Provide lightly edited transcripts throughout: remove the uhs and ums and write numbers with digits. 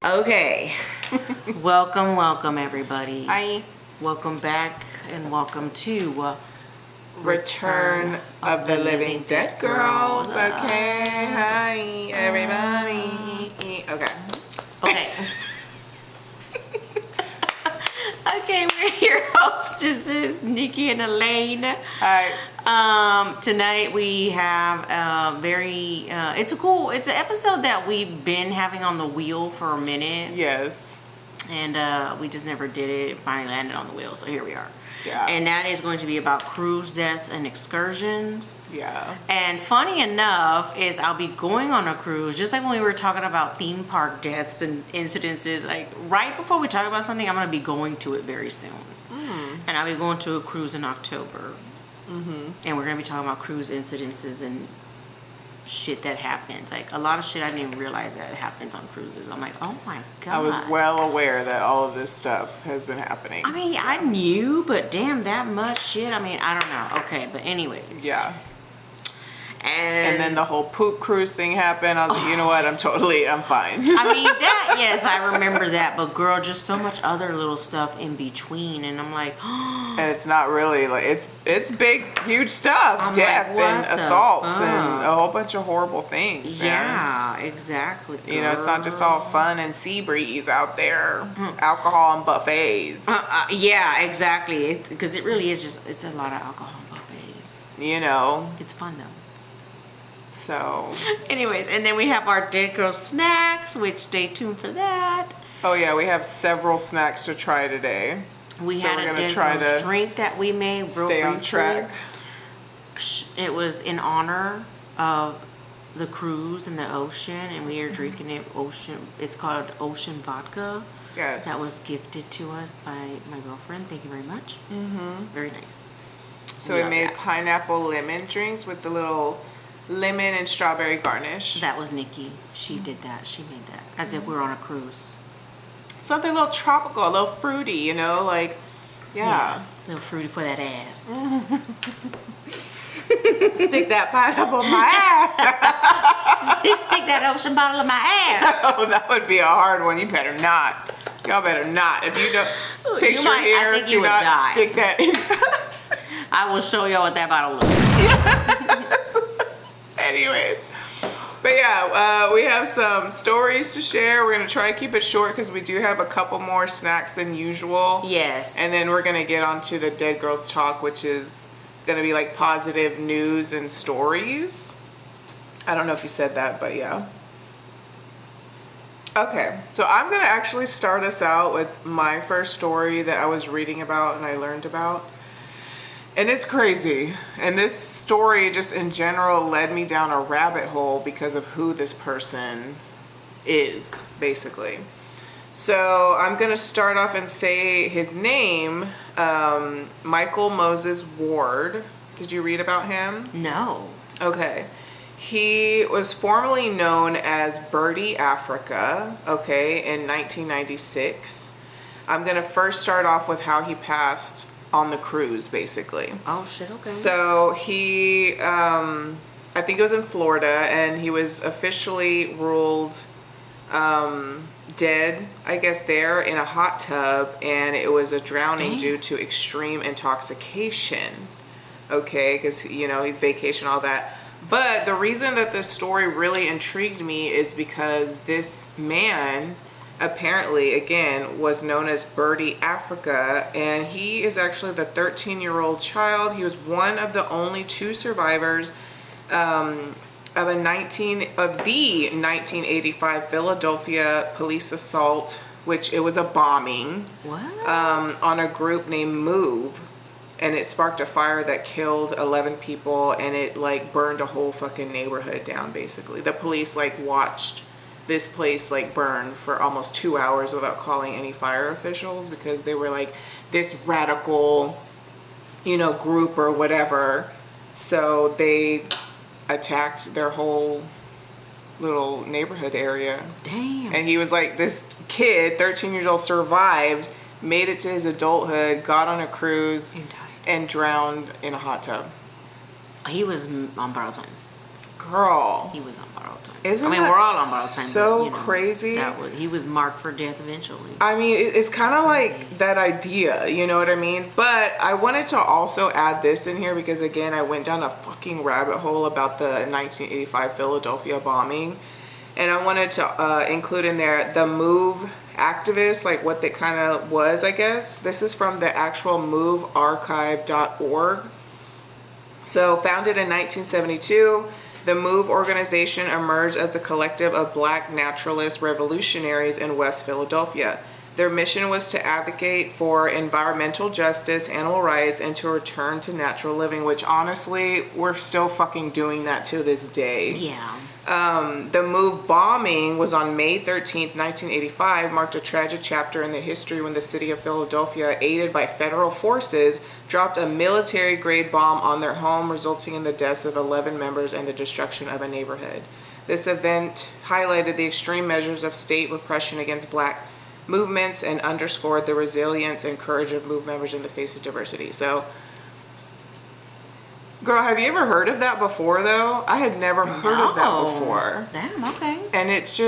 Okay, welcome everybody. Hi. Welcome back and welcome to Return of the Living Dead Girlz. Okay, hi everybody. Okay. Okay, we're your hostesses, Nikki and Elaine. Hi. Tonight we have a very, it's an episode that we've been having on the wheel for a minute. Yes. And we just never did it. It finally landed on the wheel, so here we are. Yeah. And that is going to be about cruise deaths and excursions. Yeah. And funny enough is I'll be going on a cruise, just like when we were talking about theme park deaths and incidences, like right before we talk about something, I'm going to be going to it very soon. And I'll be going to a cruise in October. And we're going to be talking about cruise incidences and shit that happens. Like a lot of shit I didn't even realize that happens on cruises. I'm like, oh my God. I was well aware that all of this stuff has been happening. I mean, I knew, but damn, that much shit. I mean, I don't know. Okay, but anyways. Yeah. And then the whole poop cruise thing happened. I was like, you know what? I'm fine. I mean, that, yes, I remember that. But girl, just so much other little stuff in between. And I'm like, and it's not really like, it's big, huge stuff. I'm Death like, and assaults and a whole bunch of horrible things, man. Yeah, exactly. Girl. You know, it's not just all fun and sea breeze out there. Alcohol and buffets. Yeah, exactly. Because it really is just, it's a lot of alcohol and buffets. You know. It's fun though. So. Anyways, and then we have our Dead Girlz Snacks, which stay tuned for that. Oh yeah, we have several snacks to try today. We had a Dead Girlz drink that we made. Stay on track. It was in honor of the cruise and the ocean, and we are drinking it it's called Ocean Vodka. Yes. That was gifted to us by my girlfriend. Thank you very much. Very nice. So we made pineapple lemon drinks with the little lemon and strawberry garnish. That was Nikki. She did that. She made that as if we were on a cruise. Something a little tropical, a little fruity, you know, like, yeah. A little fruity for that ass. Stick that pineapple in my ass. Stick that ocean bottle in my ass. Oh, that would be a hard one. You better not. Y'all better not. If you don't picture here, do not die. Stick that in us. I will show y'all what that bottle looks like. Anyways, but yeah, we have some stories to share. We're going to try to keep it short because we do have a couple more snacks than usual. Yes. And then we're going to get on to the Dead Girlz Talk, which is going to be like positive news and stories. I don't know if you said that, but yeah. Okay, so I'm going to actually start us out with my first story that I was reading about and I learned about. And it's crazy. And this story just in general led me down a rabbit hole because of who this person is, basically. So I'm going to start off and say his name, Michael Moses Ward. Did you read about him? No. Okay. He was formerly known as Birdie Africa, okay, in 1996. I'm going to first start off with how he passed on the cruise, basically. Oh shit, okay. So he, I think it was in Florida, and he was officially ruled dead, I guess, there in a hot tub, and it was a drowning due to extreme intoxication. Okay, because, you know, he's vacation, all that. But the reason that this story really intrigued me is because this man apparently, again, was known as Birdie Africa, and he is actually the 13-year-old child. He was one of the only two survivors of the 1985 Philadelphia police assault, which it was a bombing. What? On a group named Move, and it sparked a fire that killed 11 people, and it like burned a whole fucking neighborhood down. Basically, the police like watched this place like burn for almost 2 hours without calling any fire officials because they were like this radical, you know, group or whatever. So they attacked their whole little neighborhood area. Damn. And he was like, this kid, 13 years old, survived, made it to his adulthood, got on a cruise, and drowned in a hot tub. He was on borrowed time. Girl. He was on borrowed time. Isn't we're all on borrowed time. So but, crazy. He was marked for death eventually. I mean, it's kind of like that idea, you know what I mean? But I wanted to also add this in here because, again, I went down a fucking rabbit hole about the 1985 Philadelphia bombing. And I wanted to include in there the MOVE activists, like what that kind of was, I guess. This is from the actual movearchive.org. So, founded in 1972, the MOVE organization emerged as a collective of black naturalist revolutionaries in West Philadelphia. Their mission was to advocate for environmental justice, animal rights, and to return to natural living, which honestly, we're still fucking doing that to this day. Yeah. The MOVE bombing was on May 13th, 1985, marked a tragic chapter in the history when the city of Philadelphia, aided by federal forces, dropped a military-grade bomb on their home, resulting in the deaths of 11 members and the destruction of a neighborhood. This event highlighted the extreme measures of state repression against black movements and underscored the resilience and courage of MOVE members in the face of diversity. So, girl, have you ever heard of that before, though? I had never heard of that before. Damn, okay. And it's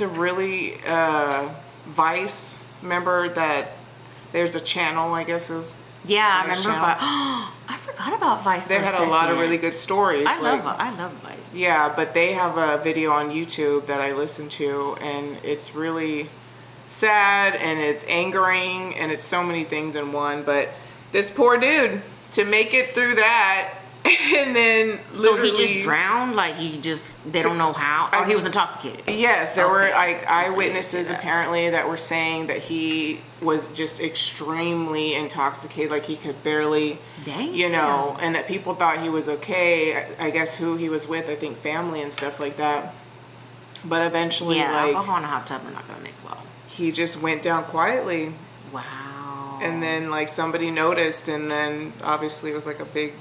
a really, Vice, remember that there's a channel, I guess it was. Yeah, I remember. I forgot about Vice. They had a lot of really good stories. I love Vice. Yeah, but they have a video on YouTube that I listen to, and it's really sad, and it's angering, and it's so many things in one. But this poor dude, to make it through that, and then literally, so he just drowned. Like they don't know how. Or he was intoxicated. Yes, there were like eyewitnesses apparently that were saying that he was just extremely intoxicated, like he could barely, and that people thought he was okay. I guess who he was with, I think family and stuff like that. But eventually, alcohol and a hot tub are not gonna mix well. He just went down quietly. Wow. And then somebody noticed, and then obviously it was like a big.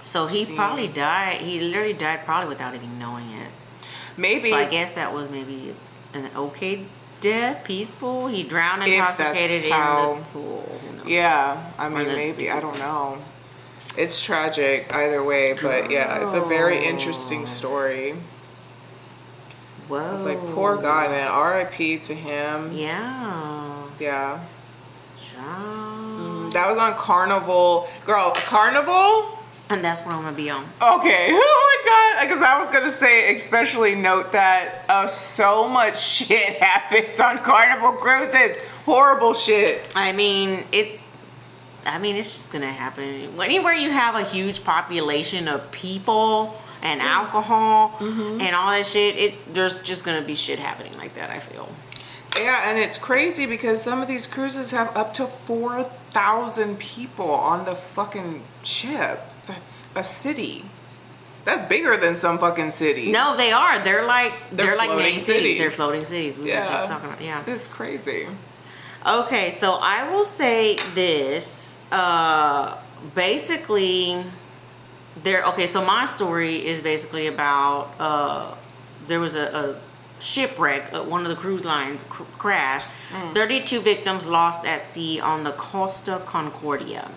So he probably died. He literally died probably without even knowing it. Maybe. So I guess that was maybe an okay death, peaceful. He drowned intoxicated in the pool. Yeah, I mean maybe. I don't know. It's tragic either way, but yeah, it's a very interesting story. Whoa. It's like poor guy, man. R.I.P. to him. Yeah. Yeah. That was on Carnival. Girl, Carnival? And that's what I'm going to be on. Okay. Oh my God. Because I was going to say, especially note that so much shit happens on Carnival cruises. Horrible shit. I mean, it's just going to happen. Anywhere you have a huge population of people and alcohol and all that shit, there's just going to be shit happening like that, I feel. Yeah, and it's crazy because some of these cruises have up to 4,000 people on the fucking ship. That's a city. That's bigger than some fucking cities. No, they are. They're like many cities. They're floating cities. We were just talking about, It's crazy. Okay, so I will say this. Basically, so my story is basically about there was a shipwreck. One of the cruise lines crashed. 32 victims lost at sea on the Costa Concordia.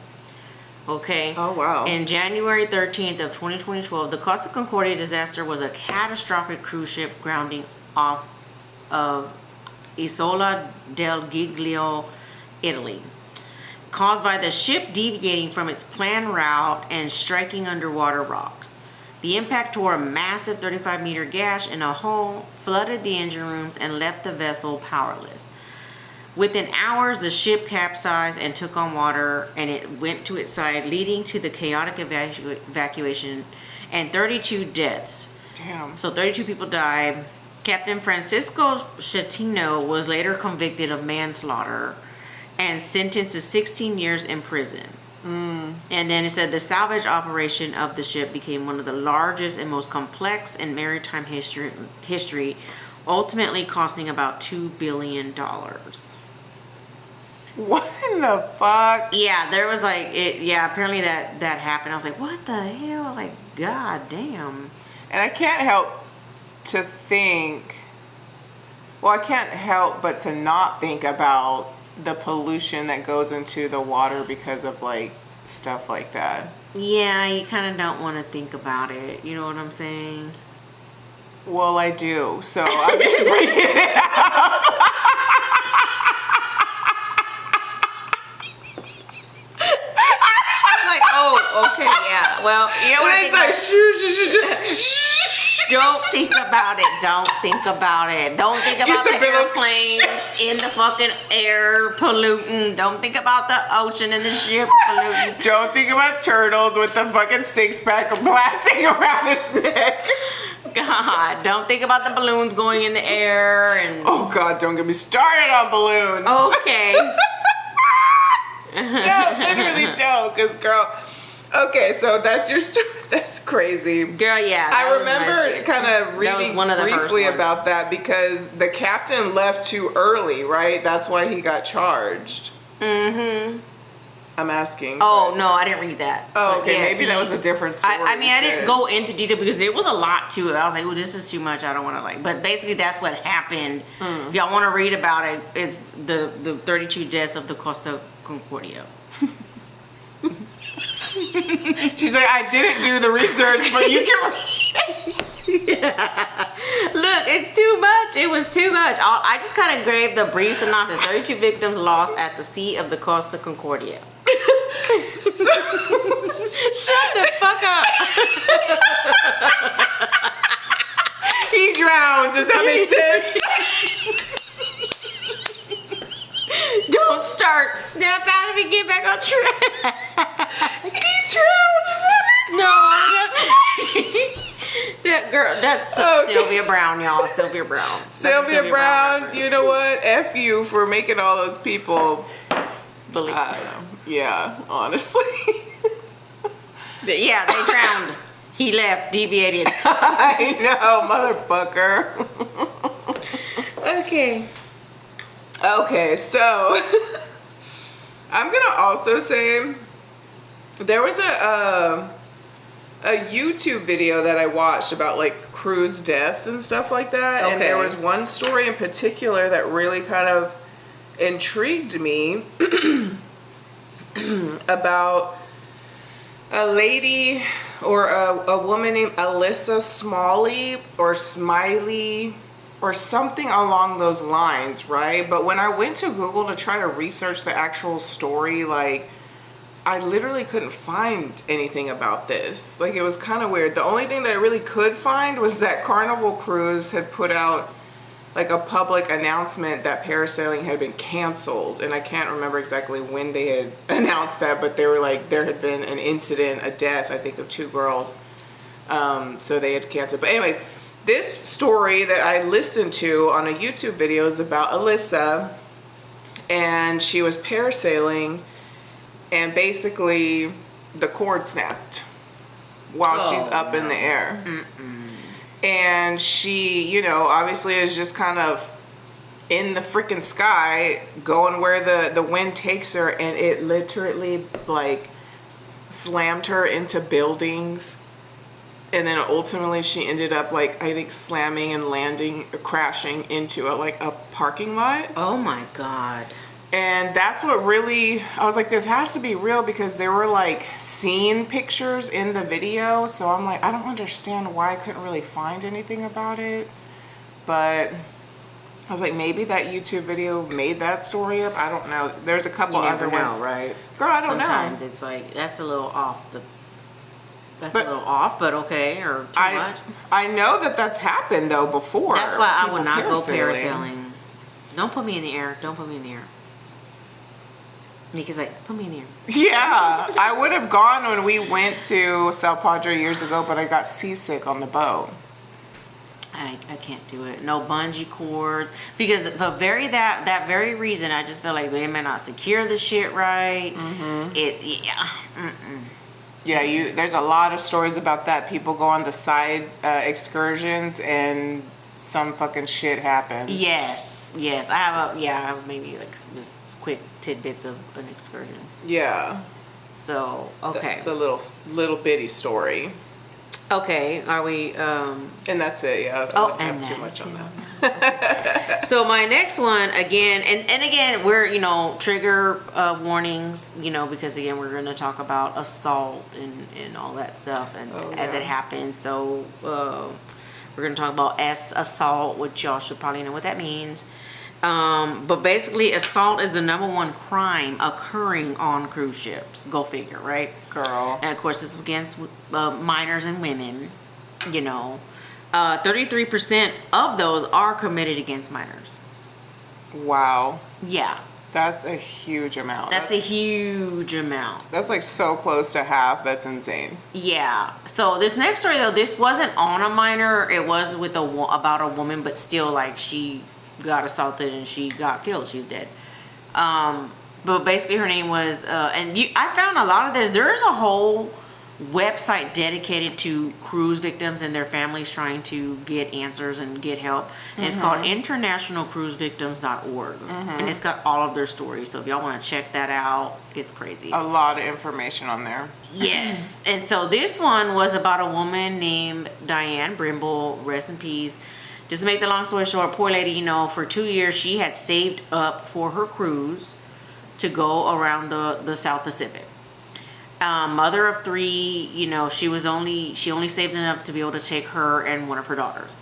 Okay. Oh, wow. In January 13th of 2012, the Costa Concordia disaster was a catastrophic cruise ship grounding off of Isola del Giglio, Italy, caused by the ship deviating from its planned route and striking underwater rocks. The impact tore a massive 35-meter gash in a hull, flooded the engine rooms, and left the vessel powerless. Within hours, the ship capsized and took on water, and it went to its side, leading to the chaotic evacuation and 32 deaths. Damn. So 32 people died. Captain Francisco Schettino was later convicted of manslaughter and sentenced to 16 years in prison. And then it said the salvage operation of the ship became one of the largest and most complex in maritime history, ultimately costing about $2 billion. What in the fuck? Yeah, there was apparently that happened. I was like, what the hell? Like, god damn. And I can't help to think, I can't help but to not think about the pollution that goes into the water because of stuff like that. Yeah, you kind of don't want to think about it. You know what I'm saying? Well, I do. So I'm just bringing it up. I'm like, oh, okay, yeah. Well, you know what I think? Don't think about it. Don't think about it. Don't think about the airplanes in the fucking air polluting. Don't think about the ocean and the ship polluting. Don't think about turtles with the fucking 6-pack of plastic around his neck. God, don't think about the balloons going in the air and. Oh God, don't get me started on balloons. Okay. Don't, literally don't, cause girl. Okay, so that's your story. That's crazy. Girl, yeah. I remember kind of reading briefly about that because the captain left too early, right? That's why he got charged. Mm-hmm. I'm asking. Oh, no, I didn't read that. Oh, okay. Yeah, maybe that was a different story. I mean, I didn't go into detail because there was a lot to it. I was like, oh, this is too much. I don't want to like. But basically, that's what happened. If y'all want to read about it, it's the 32 deaths of the Costa Concordia. She's like, I didn't do the research, but you can read it. Yeah. Look, it's too much. It was too much. I just kind of gave the brief synopsis. 32 victims lost at the sea of the Costa Concordia. Shut the fuck up. He drowned. Does that make sense? Don't start. Snap out of it. Get back on track. He drowned. Does that make sense? No, that girl. That's Okay. Sylvia Brown, y'all. Sylvia Brown. Sylvia Brown. You know what? F you for making all those people believe. I don't know. Yeah, honestly. Yeah, they drowned. He left, deviated. I know, motherfucker. Okay. Okay, so I'm gonna also say there was a YouTube video that I watched about like cruise deaths and stuff like that, and there was one story in particular that really kind of intrigued me about a lady or a woman named Alyssa Smalley or Smiley or something along those lines, right? But when I went to Google to try to research the actual story, like, I literally couldn't find anything about this. Like, it was kind of weird. The only thing that I really could find was that Carnival Cruise had put out like a public announcement that parasailing had been canceled, and I can't remember exactly when they had announced that, but they were like, there had been an incident, a death, I think, of 2 girls, so they had canceled. But anyways, this story that I listened to on a YouTube video is about Alyssa, and she was parasailing, and basically the cord snapped while she's up in the air. And she, you know, obviously is just kind of in the freaking sky going where the wind takes her, and it literally like slammed her into buildings, and then ultimately she ended up like, I think, slamming and landing, crashing into a parking lot. Oh my God. And that's what really, I was like, this has to be real, because there were like scene pictures in the video. So I'm like, I don't understand why I couldn't really find anything about it. But I was like, maybe that YouTube video made that story up. I don't know. There's a couple other ones, right? Girl, I don't know. Sometimes it's like, that's a little off a little off, but okay, or too much. I know that that's happened though before. That's why I would not go parasailing. Don't put me in the air. Don't put me in the air. Nika's like, put me in the air. Yeah, I would have gone when we went to Sal Padre years ago, but I got seasick on the boat. I can't do it. No bungee cords, because that very reason, I just feel like they may not secure the shit right. Yeah, there's a lot of stories about that. People go on the side excursions and some fucking shit happens. Yes. I have maybe like just quick tidbits of an excursion. Yeah. So, okay. It's a little bitty story. Okay, are we and that's it, yeah. Oh, I and don't have too that's much on that. So my next one, again, and again, we're, trigger warnings, because again, we're going to talk about assault and all that stuff and as it happens. So We're going to talk about assault, which y'all should probably know what that means. But basically, assault is the #1 crime occurring on cruise ships. Go figure, right? Girl. And of course, it's against minors and women. 33% of those are committed against minors. Wow. Yeah. That's a huge amount. That's a huge amount. That's like so close to half. That's insane. Yeah. So this next story though, this wasn't on a minor. It was with about a woman, but still, like, she got assaulted and she got killed. She's dead. But basically her name was I found a lot of this. There's a whole website dedicated to cruise victims and their families trying to get answers and get help. And it's called internationalcruisevictims.org. And it's got all of their stories. So if y'all want to check that out, it's crazy. A lot of information on there. Yes. And so this one was about a woman named Diane Brimble, rest in peace. Just to make the long story short, poor lady, for 2 years she had saved up for her cruise to go around the South Pacific. Mother of 3, she only saved enough to be able to take her and one of her daughters.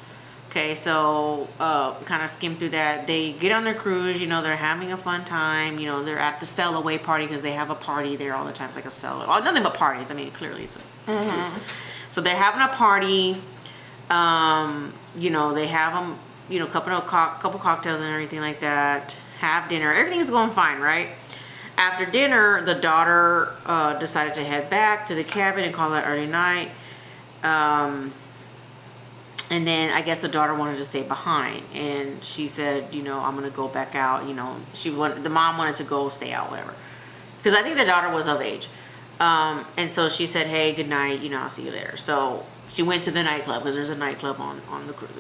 Okay, so kind of skim through that. They get on their cruise, they're having a fun time. They're at the sail away party because they have a party there all the time. It's like a sail. Oh, nothing but parties. I mean, clearly it's a cruise. So they're having a party. They have them, couple cocktails and everything like that. Have dinner. Everything's going fine, right? After dinner, the daughter decided to head back to the cabin and call it early night. And then I guess the daughter wanted to stay behind, and she said, I'm gonna go back out. The mom wanted to go stay out, whatever, because I think the daughter was of age. And so she said, hey, good night. I'll see you later. So she went to the nightclub because there's a nightclub on the cruise.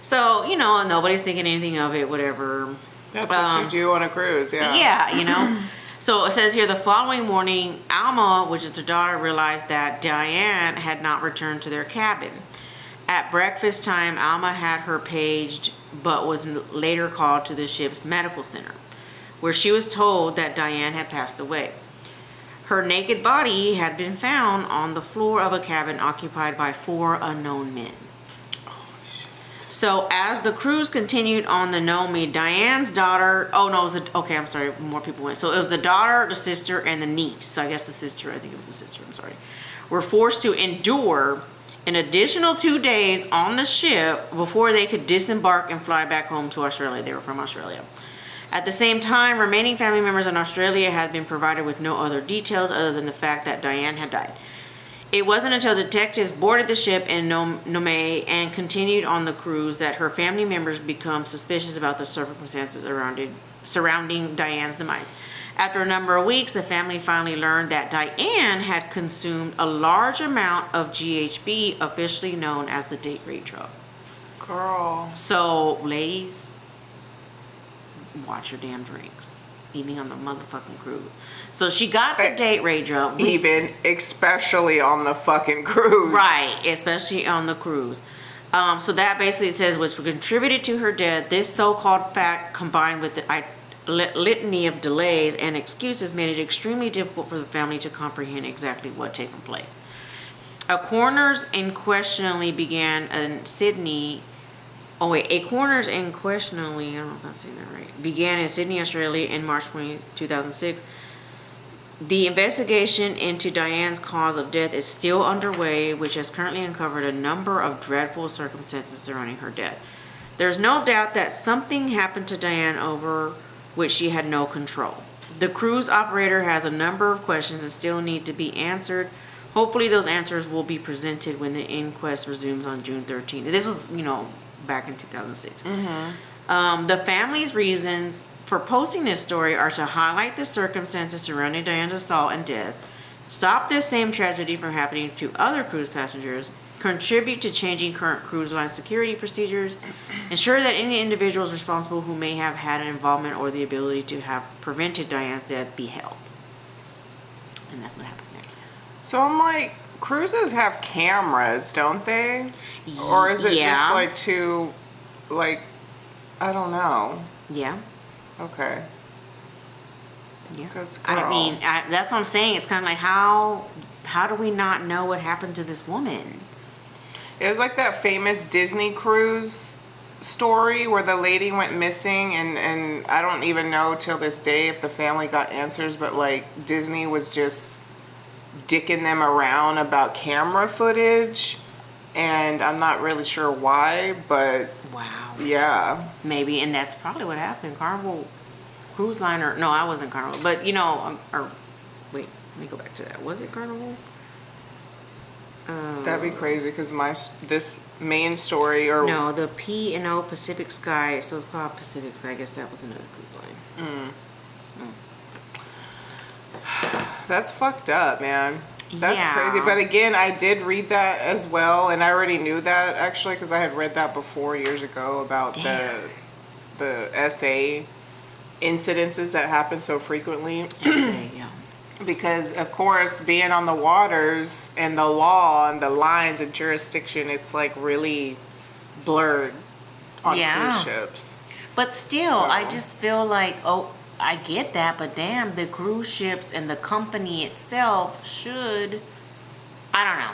So nobody's thinking anything of it, whatever. That's what you do on a cruise, yeah. Yeah, So it says here, the following morning, Alma, which is her daughter, realized that Diane had not returned to their cabin. At breakfast time, Alma had her paged, but was later called to the ship's medical center, where she was told that Diane had passed away. Her naked body had been found on the floor of a cabin occupied by 4 unknown men. So as the cruise continued on the Nomi, Diane's daughter, I'm sorry, more people went. So it was the daughter, the sister, and the niece. So I guess the sister, I'm sorry, were forced to endure an additional 2 days on the ship before they could disembark and fly back home to Australia. They were from Australia. At the same time, remaining family members in Australia had been provided with no other details other than the fact that Diane had died. It wasn't until detectives boarded the ship in Nome and continued on the cruise that her family members become suspicious about the circumstances surrounding Diane's demise. After a number of weeks, the family finally learned that Diane had consumed a large amount of GHB, officially known as the date rape drug. Girl. So, ladies, watch your damn drinks. Even on the motherfucking cruise. So she got the date rape drug. Especially on the fucking cruise. Right, especially on the cruise. So that basically says, which contributed to her death. This so-called fact, combined with the litany of delays and excuses, made it extremely difficult for the family to comprehend exactly what had taken place. A coroner's inquiry began in Sydney. A coroner's inquiry, I don't know if I'm saying that right, began in Sydney, Australia in March 2006. The investigation into Diane's cause of death is still underway, which has currently uncovered a number of dreadful circumstances surrounding her death. There's no doubt that something happened to Diane over which she had no control. The cruise operator has a number of questions that still need to be answered. Hopefully those answers will be presented when the inquest resumes on June 13th. This was, back in 2006. The family's reasons for posting this story are to highlight the circumstances surrounding Diane's assault and death, stop this same tragedy from happening to other cruise passengers, contribute to changing current cruise line security procedures, ensure that any individuals responsible who may have had an involvement or the ability to have prevented Diane's death be held. And that's what happened there. So I'm like, cruises have cameras, don't they? Or is it just like too, like, I don't know. Yeah. Okay. Yeah. That's that's what I'm saying. It's kind of like, how do we not know what happened to this woman? It was like that famous Disney cruise story where the lady went missing, and I don't even know till this day if the family got answers, but like Disney was just dicking them around about camera footage, and I'm not really sure why, but wow. Yeah. Maybe, and that's probably what happened. Carnival Cruise Liner. No, I wasn't Carnival, but you know, or wait, let me go back to that. Was it Carnival? That'd be crazy because this main story or no, the P&O Pacific Sky. So it's called Pacific Sky. I guess that was another cruise line. That's fucked up, man. That's Yeah. crazy. But again, I did read that as well, and I already knew that actually because I had read that before years ago about the SA incidences that happen so frequently. Yeah. Because of course, being on the waters and the law and the lines of jurisdiction, it's like really blurred on cruise ships. But still, I just feel like, oh, I get that, but damn, the cruise ships and the company itself should, I don't know.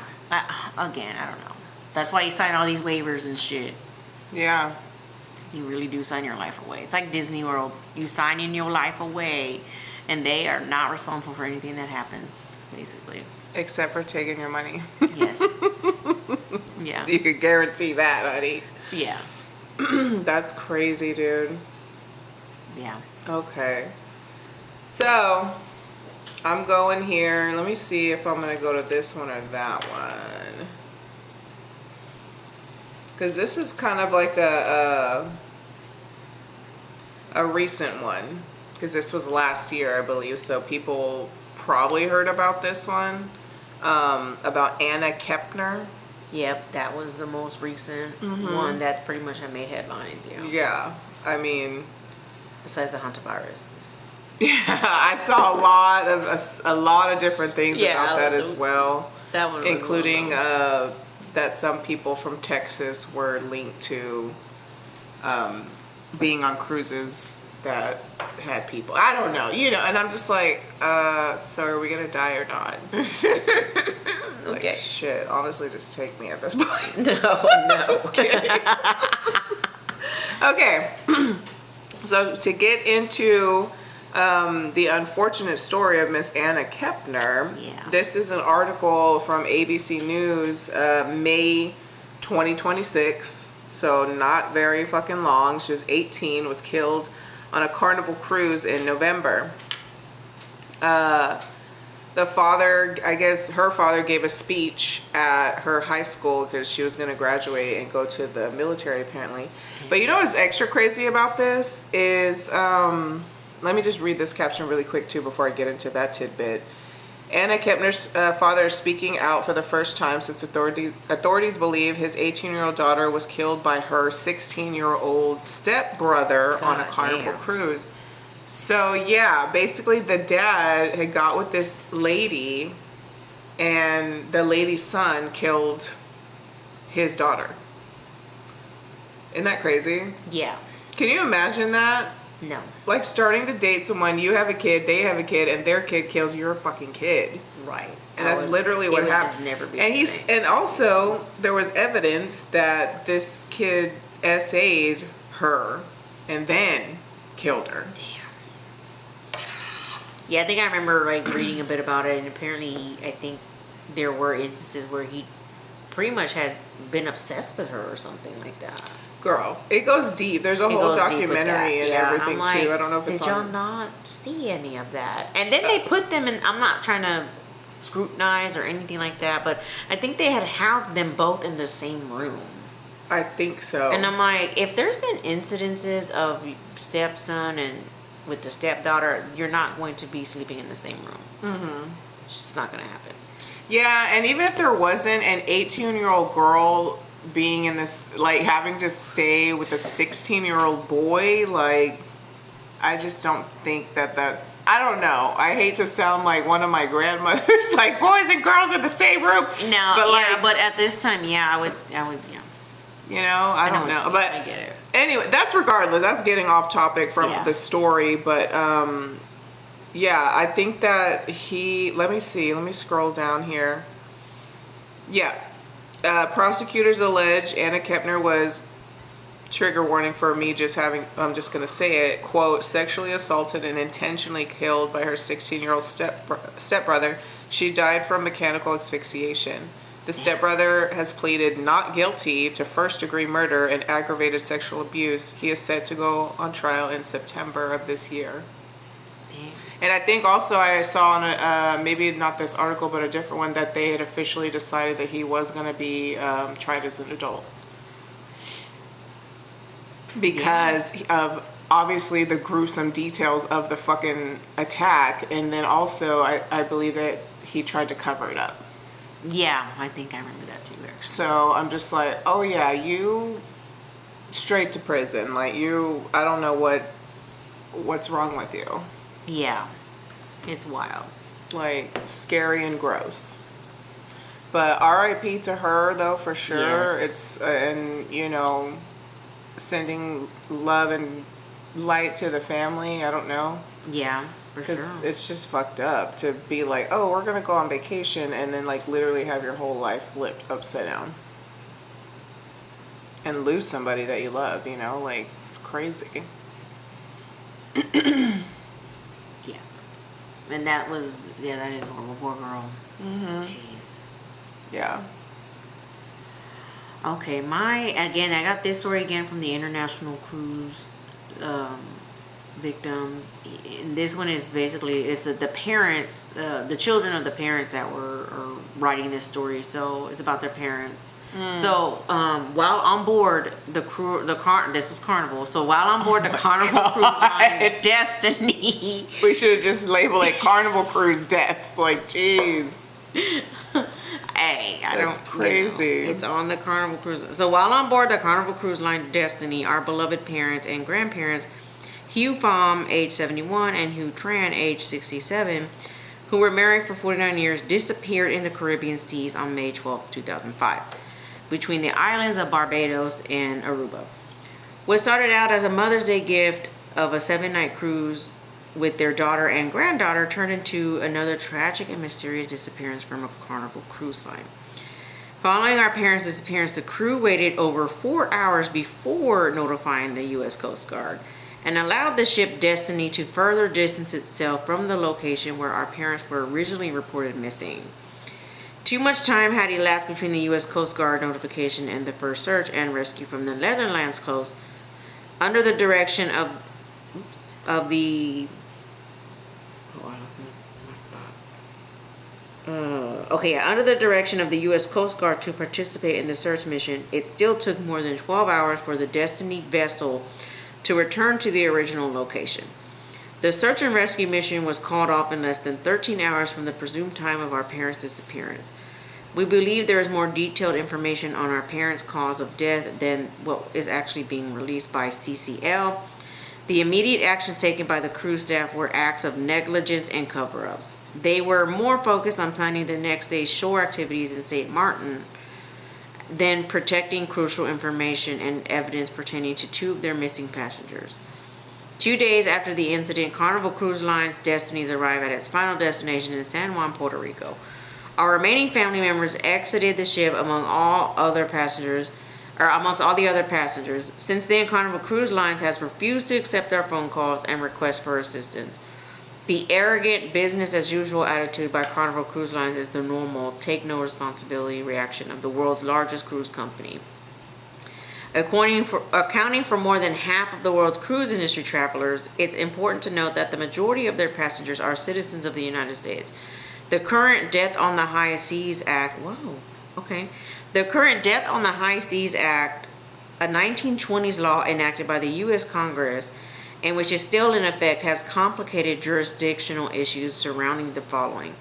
Again, I don't know. That's why you sign all these waivers and shit. Yeah. You really do sign your life away. It's like Disney World. You sign in your life away, and they are not responsible for anything that happens, basically. Except for taking your money. Yes. Yeah. You could guarantee that, honey. Yeah. That's crazy, dude. Yeah. Okay. So, I'm going here. Let me see if I'm going to go to this one or that one. Because this is kind of like a recent one. Because this was last year, I believe. So, people probably heard about this one. About Anna Kepner. Yep, that was the most recent one that pretty much had made headlines. Yeah. I mean... Besides the hantavirus. Yeah, I saw a lot of different things about that as well. That one, including that some people from Texas were linked to being on cruises that had people. I don't know, and I'm just like, so are we gonna die or not? Like, okay. Shit, honestly, just take me at this point. No. Just kidding. Okay. So to get into the unfortunate story of Miss Anna Kepner, this is an article from ABC News, May 2026. So not very fucking long. She was 18, was killed on a Carnival cruise in November. The father, I guess her father gave a speech at her high school because she was going to graduate and go to the military apparently. But you know what's extra crazy about this is, let me just read this caption really quick too before I get into that tidbit. Anna Kepner's father is speaking out for the first time since authorities believe his 18-year-old daughter was killed by her 16-year-old stepbrother on a Carnival cruise. So yeah, basically the dad had got with this lady and the lady's son killed his daughter. Isn't that crazy? Yeah. Can you imagine that? No. Like starting to date someone, you have a kid, they have a kid, and their kid kills your fucking kid. Right. And that's literally what happened. Never be and the same. And also there was evidence that this kid SA'd her and then killed her. Damn. Yeah, I think I remember like reading a bit about it, and apparently I think there were instances where he pretty much had been obsessed with her or something like that. Girl, it goes deep. There's a whole documentary and everything like, too. I don't know if it's did y'all not see any of that? And then they put them in. I'm not trying to scrutinize or anything like that, but I think they had housed them both in the same room. I think so. And I'm like, if there's been incidences of stepson and with the stepdaughter, you're not going to be sleeping in the same room. Mm-hmm. It's just not going to happen. Yeah, and even if there wasn't an 18-year-old girl being in this, like having to stay with a 16-year-old boy, like I just don't think that's, I don't know. I hate to sound like one of my grandmothers, like boys and girls in the same room. No, but yeah, but at this time, yeah, I would, yeah. You know, I don't know. But I get it. Anyway, that's regardless. That's getting off topic from the story, but yeah, I think that let me see. Let me scroll down here. Yeah. Prosecutors allege Anna Kepner was, trigger warning for me I'm just going to say it, quote, sexually assaulted and intentionally killed by her 16-year-old stepbrother. She died from mechanical asphyxiation. The stepbrother has pleaded not guilty to first-degree murder and aggravated sexual abuse. He is set to go on trial in September of this year. And I think also I saw on maybe not this article, but a different one, that they had officially decided that he was going to be tried as an adult. Because of obviously the gruesome details of the fucking attack. And then also I believe that he tried to cover it up. Yeah, I think I remember that too. So I'm just like, oh yeah, you straight to prison. Like I don't know what's wrong with you. Yeah, it's wild. Like scary and gross. But R.I.P. to her though, for sure. Yes. It's and sending love and light to the family. I don't know. Yeah, for sure. Because it's just fucked up to be like, oh, we're gonna go on vacation, and then like literally have your whole life flipped upside down and lose somebody that you love. Like it's crazy. Yeah, and that is horrible. Poor girl. Mm-hmm. Jeez. Yeah. Okay, I got this story again from the international cruise victims. And this one is basically, it's the parents, the children of the parents that are writing this story. So it's about their parents. So while on board this is Carnival. So while on board the Carnival cruise line Destiny, we should have just labeled it Carnival Cruise Deaths. Like, jeez. Hey, That's crazy. It's on the Carnival Cruise. So while on board the Carnival Cruise Line Destiny, our beloved parents and grandparents, Hugh Pham, age 71, and Hugh Tran, age 67, who were married for 49 years, disappeared in the Caribbean seas on May 12, 2005, between the islands of Barbados and Aruba. What started out as a Mother's Day gift of a 7-night cruise with their daughter and granddaughter turned into another tragic and mysterious disappearance from a Carnival cruise line. Following our parents' disappearance, the crew waited over 4 hours before notifying the U.S. Coast Guard and allowed the ship Destiny to further distance itself from the location where our parents were originally reported missing. Too much time had elapsed between the U.S. Coast Guard notification and the first search and rescue from the Netherlands coast under the direction of the under the direction of the U.S. Coast Guard to participate in the search mission. It still took more than 12 hours for the Destiny vessel to return to the original location. The search and rescue mission was called off in less than 13 hours from the presumed time of our parents' disappearance. We believe there is more detailed information on our parents' cause of death than what is actually being released by CCL. The immediate actions taken by the crew staff were acts of negligence and cover-ups. They were more focused on planning the next day's shore activities in St. Martin than protecting crucial information and evidence pertaining to 2 of their missing passengers. 2 days after the incident, Carnival Cruise Line's Destinies arrived at its final destination in San Juan, Puerto Rico. Our remaining family members exited the ship amongst all the other passengers. Since then, Carnival Cruise Lines has refused to accept our phone calls and requests for assistance. The arrogant business-as-usual attitude by Carnival Cruise Lines is the normal, take-no-responsibility reaction of the world's largest cruise company. Accounting for more than half of the world's cruise industry travelers, it's important to note that the majority of their passengers are citizens of the United States. The current Death on the High Seas Act, The current Death on the High Seas Act, a 1920s law enacted by the U.S. Congress, and which is still in effect, has complicated jurisdictional issues surrounding the following: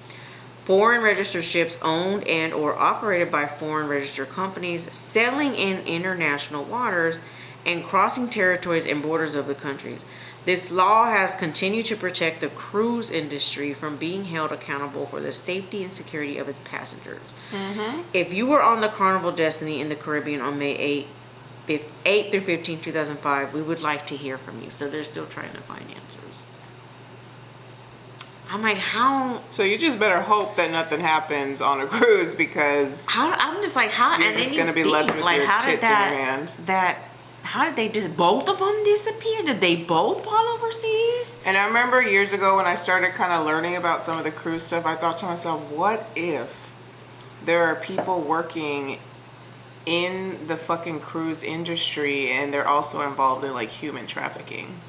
foreign registered ships owned and or operated by foreign registered companies sailing in international waters and crossing territories and borders of the countries. This law has continued to protect the cruise industry from being held accountable for the safety and security of its passengers. Mm-hmm. If you were on the Carnival Destiny in the Caribbean on May 8 through 15, 2005, we would like to hear from you. So they're still trying to find answers. I'm like, how? So you just better hope that nothing happens on a cruise because I'm just like, how? you're and just then gonna be left with your tits in your hand. How did they just both of them disappear? Did they both fall overseas? And I remember years ago when I started kind of learning about some of the cruise stuff, I thought to myself, what if there are people working in the fucking cruise industry and they're also involved in like human trafficking?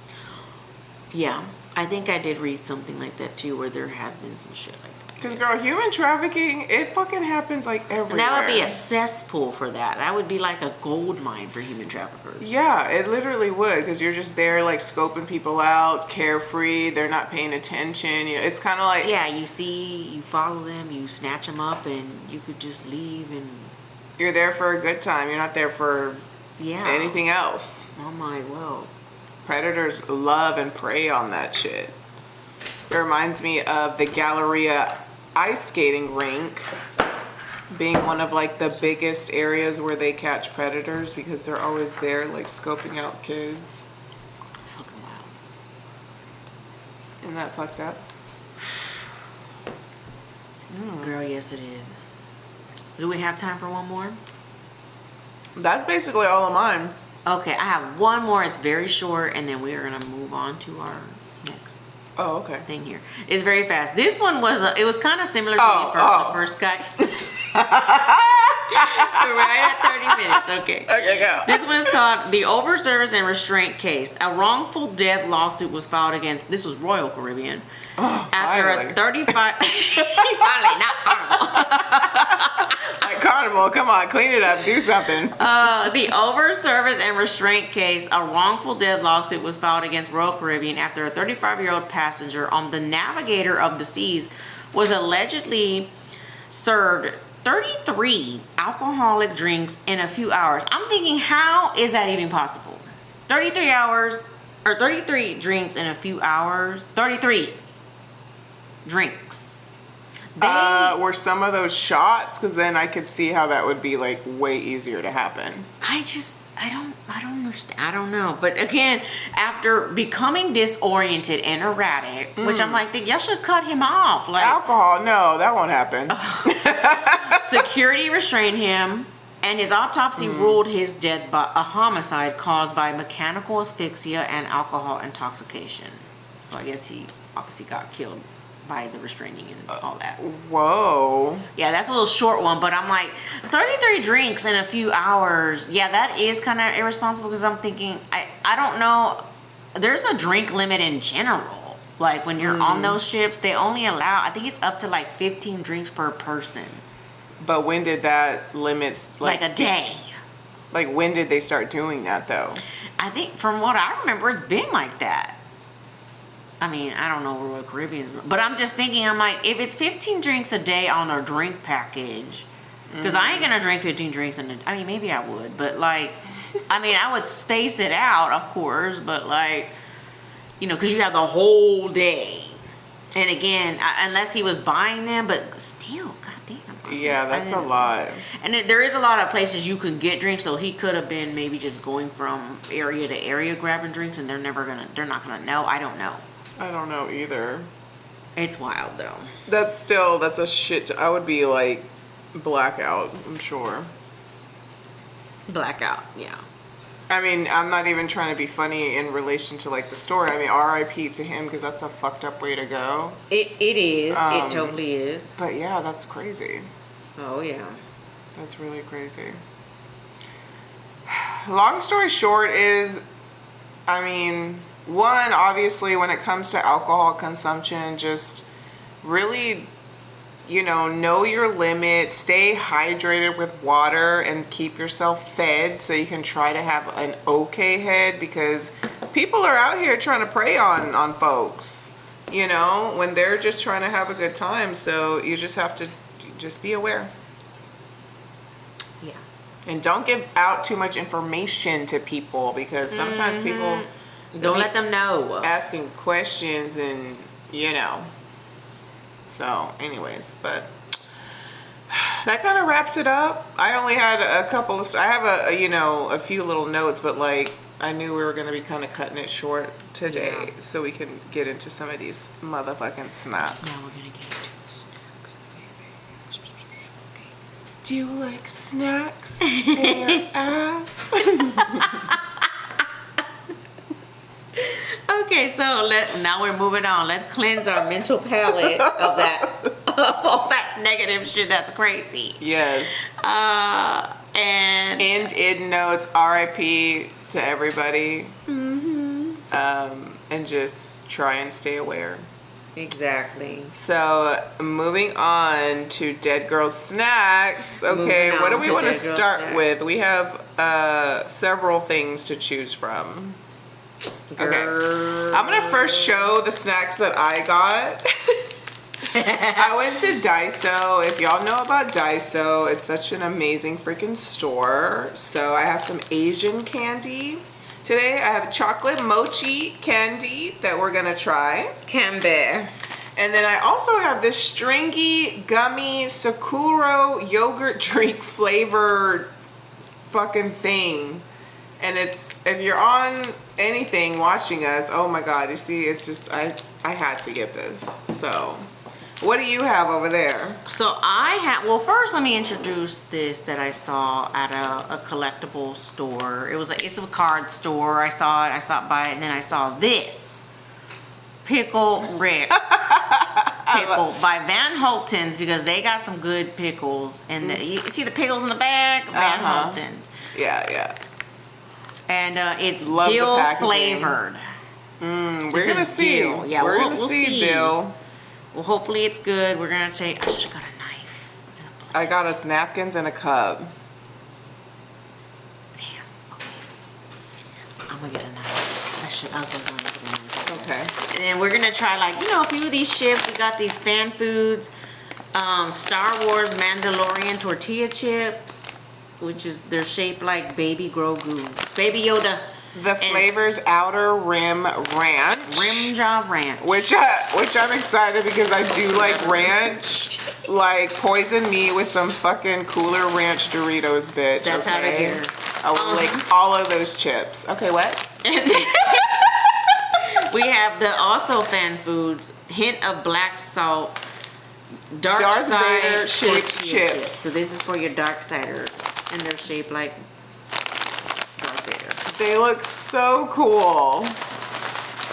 Yeah, I think I did read something like that too, where there has been some shit like that. Because girl, human trafficking, it fucking happens like everywhere. And that would be a cesspool for that. That would be like a gold mine for human traffickers. Yeah, it literally would, because you're just there like scoping people out, carefree, they're not paying attention. You know, it's kind of like... Yeah, you follow them, you snatch them up, and you could just leave and... You're there for a good time. You're not there for anything else. Oh my, well... Predators love and prey on that shit. It reminds me of the Galleria ice skating rink being one of like the biggest areas where they catch predators because they're always there like scoping out kids. Fucking wild. Isn't that fucked up? Girl, yes it is. Do we have time for one more? That's basically all of mine. Okay, I have one more. It's very short, and then we are gonna move on to our next thing here. It's very fast. This one was it was kind of similar to the first guy. Right at 30 minutes. Okay. Okay, go. This one is called the Overservice and Restraint Case. A wrongful death lawsuit was filed against. This was Royal Caribbean. After finally. a 35. Finally, not Carnival. Like Carnival, come on, clean it up, do something. The Overservice and Restraint Case, a wrongful death lawsuit was filed against Royal Caribbean after a 35-year-old passenger on the Navigator of the Seas was allegedly served 33 alcoholic drinks in a few hours. I'm thinking, how is that even possible? 33 hours, or 33 drinks in a few hours? 33 drinks. Were some of those shots? Because then I could see how that would be like way easier to happen. I don't understand. I don't know. But again, after becoming disoriented and erratic, which I'm like, y'all should cut him off. Like, alcohol, no, that won't happen. Security restrained him, and his autopsy ruled his death by a homicide caused by mechanical asphyxia and alcohol intoxication. So I guess he obviously got killed by the restraining and all that. Whoa. Yeah, that's a little short one, but I'm like, 33 drinks in a few hours. Yeah, that is kind of irresponsible, because I'm thinking, I don't know. There's a drink limit in general. Like when you're on those ships, they only allow, I think it's up to like 15 drinks per person. But when did that limit, Like a day. Like when did they start doing that though? I think from what I remember, it's been like that. I mean, I don't know Royal Caribbean's, but I'm just thinking, I'm like, if it's 15 drinks a day on a drink package, because I ain't gonna drink 15 drinks I mean, maybe I would, but like, I mean, I would space it out, of course, but like, you know, because you have the whole day. And again, unless he was buying them, but still, goddamn. Yeah, that's a lot. And there is a lot of places you can get drinks, so he could have been maybe just going from area to area grabbing drinks, and they're not gonna know. I don't know. I don't know either. It's wild though. That's a shit. I would be like blackout, I'm sure. Blackout, yeah. I mean, I'm not even trying to be funny in relation to like the story. I mean, RIP to him, because that's a fucked up way to go. It is. It totally is. But yeah, that's crazy. Oh yeah. That's really crazy. Long story short is, I mean, one, obviously when it comes to alcohol consumption, just really, you know your limit, stay hydrated with water, and keep yourself fed so you can try to have an okay head, because people are out here trying to prey on folks, you know, when they're just trying to have a good time. So you just have to just be aware. Yeah. And don't give out too much information to people, because sometimes people don't let them know. Asking questions, and you know. So anyways, but that kind of wraps it up. I only had a couple of, I have a few little notes, but like I knew we were going to be kind of cutting it short today, so we can get into some of these motherfucking snacks. Now we're going to get into the snacks. Do you like snacks or ass? Okay, so now we're moving on. Let's cleanse our mental palate of that, of all that negative shit. That's crazy. Yes. And in notes, RIP to everybody. And just try and stay aware. exactly. So moving on to Dead Girlz Snacks. Okay, Moving what do on we to want to Dead Girlz start Snack. with? We have several things to choose from. Okay, I'm gonna first show the snacks that I got. I went to Daiso. If y'all know about Daiso, it's such an amazing freaking store. So I have some Asian candy. Today I have chocolate mochi candy that we're gonna try. Camber. And then I also have this stringy gummy Sakura yogurt drink flavored fucking thing. And it's, if you're on anything watching us, oh my god, you see, it's just, I had to get this. So, what do you have over there? So I have, well, first let me introduce this that I saw at a collectible store. It's a card store. I saw it, I stopped by it, and then I saw this. Pickle Rick. Pickle by Van Holten's, because they got some good pickles. And you see the pickles in the back? Van Holten's. Yeah. And it's Love the dill packaging. flavored. We're This gonna is see. dill. Yeah, we're we'll gonna see see. dill. Well, hopefully it's good. We're gonna take, I should've got a knife. I got us napkins and a cup. Damn, okay. I'm gonna get a knife. I'll go on with a knife. Okay. And then we're gonna try, like, you know, a few of these chips. We got these fan foods, Star Wars Mandalorian tortilla chips, which is, they're shaped like Baby Grogu, Baby Yoda. The flavor's Outer Rim Ranch. Rim Job Ranch. Which I'm excited because I do like ranch. Like, poison me with some fucking Cooler Ranch Doritos, bitch. That's how to okay? get her. I will lick all of those chips. Okay, what? And then we have the also fan foods, hint of black salt, dark Darth side Vader shaped tortilla chips. So this is for your dark siders, and they're shaped like Darth Vader. They look so cool.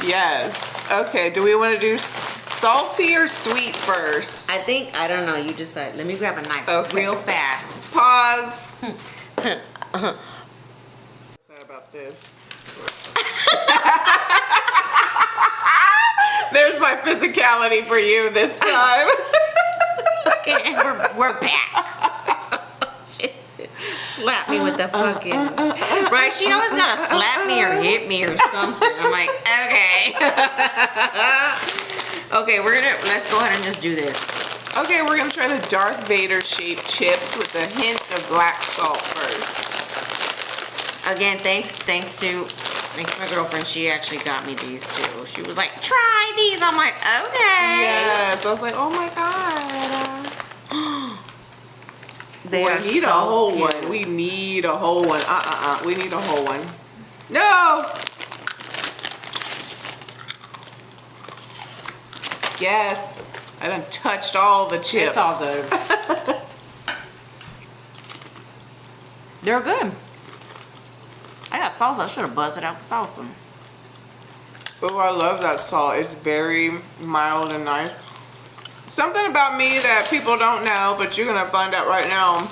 Yes. Okay, do we want to do salty or sweet first? I think, I don't know, you decide. Let me grab a knife real fast. Pause. Sad about this. There's my physicality for you this time. Okay, we're back. Slap me with the fucking, right? She always gotta slap me or hit me or something. I'm like, okay. Okay, let's go ahead and just do this. Okay, we're gonna try the Darth Vader shaped chips with a hint of black salt first. Again, thanks to my girlfriend. She actually got me these too. She was like, try these. I'm like, okay. Yes, I was like, oh my god. They We are need so a whole cute. one. We need a whole one. We need a whole one. No! Yes. I done touched all the chips. It's all good. They're good. I got salsa. I should have buzzed it out the salsa. Oh, I love that salt. It's very mild and nice. Something about me that people don't know, but you're gonna find out right now.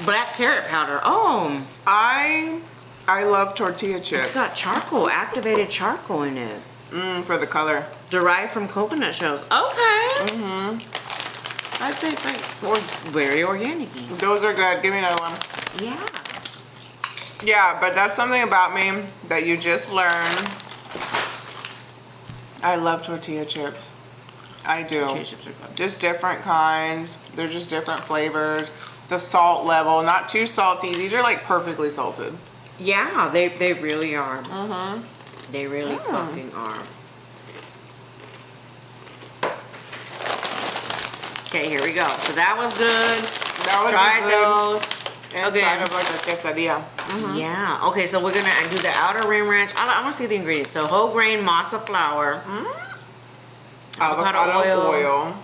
Black carrot powder. Oh, I love tortilla chips. it's got charcoal, activated charcoal in it. For the color. Derived from coconut shells. Okay. I'd say very organic. Those are good. Give me another one. Yeah. Yeah, but that's something about me that you just learn. I love tortilla chips. I do. Tortilla chips are good. Just different kinds. They're just different flavors. The salt level, not too salty. These are like perfectly salted. Yeah, they really are. They really fucking are. Okay, here we go. So that was good. That was Tried good. those. Inside of like a quesadilla. Yeah. Okay, so we're gonna do the outer rim ranch. I want to see the ingredients. So whole grain masa flour, avocado oil,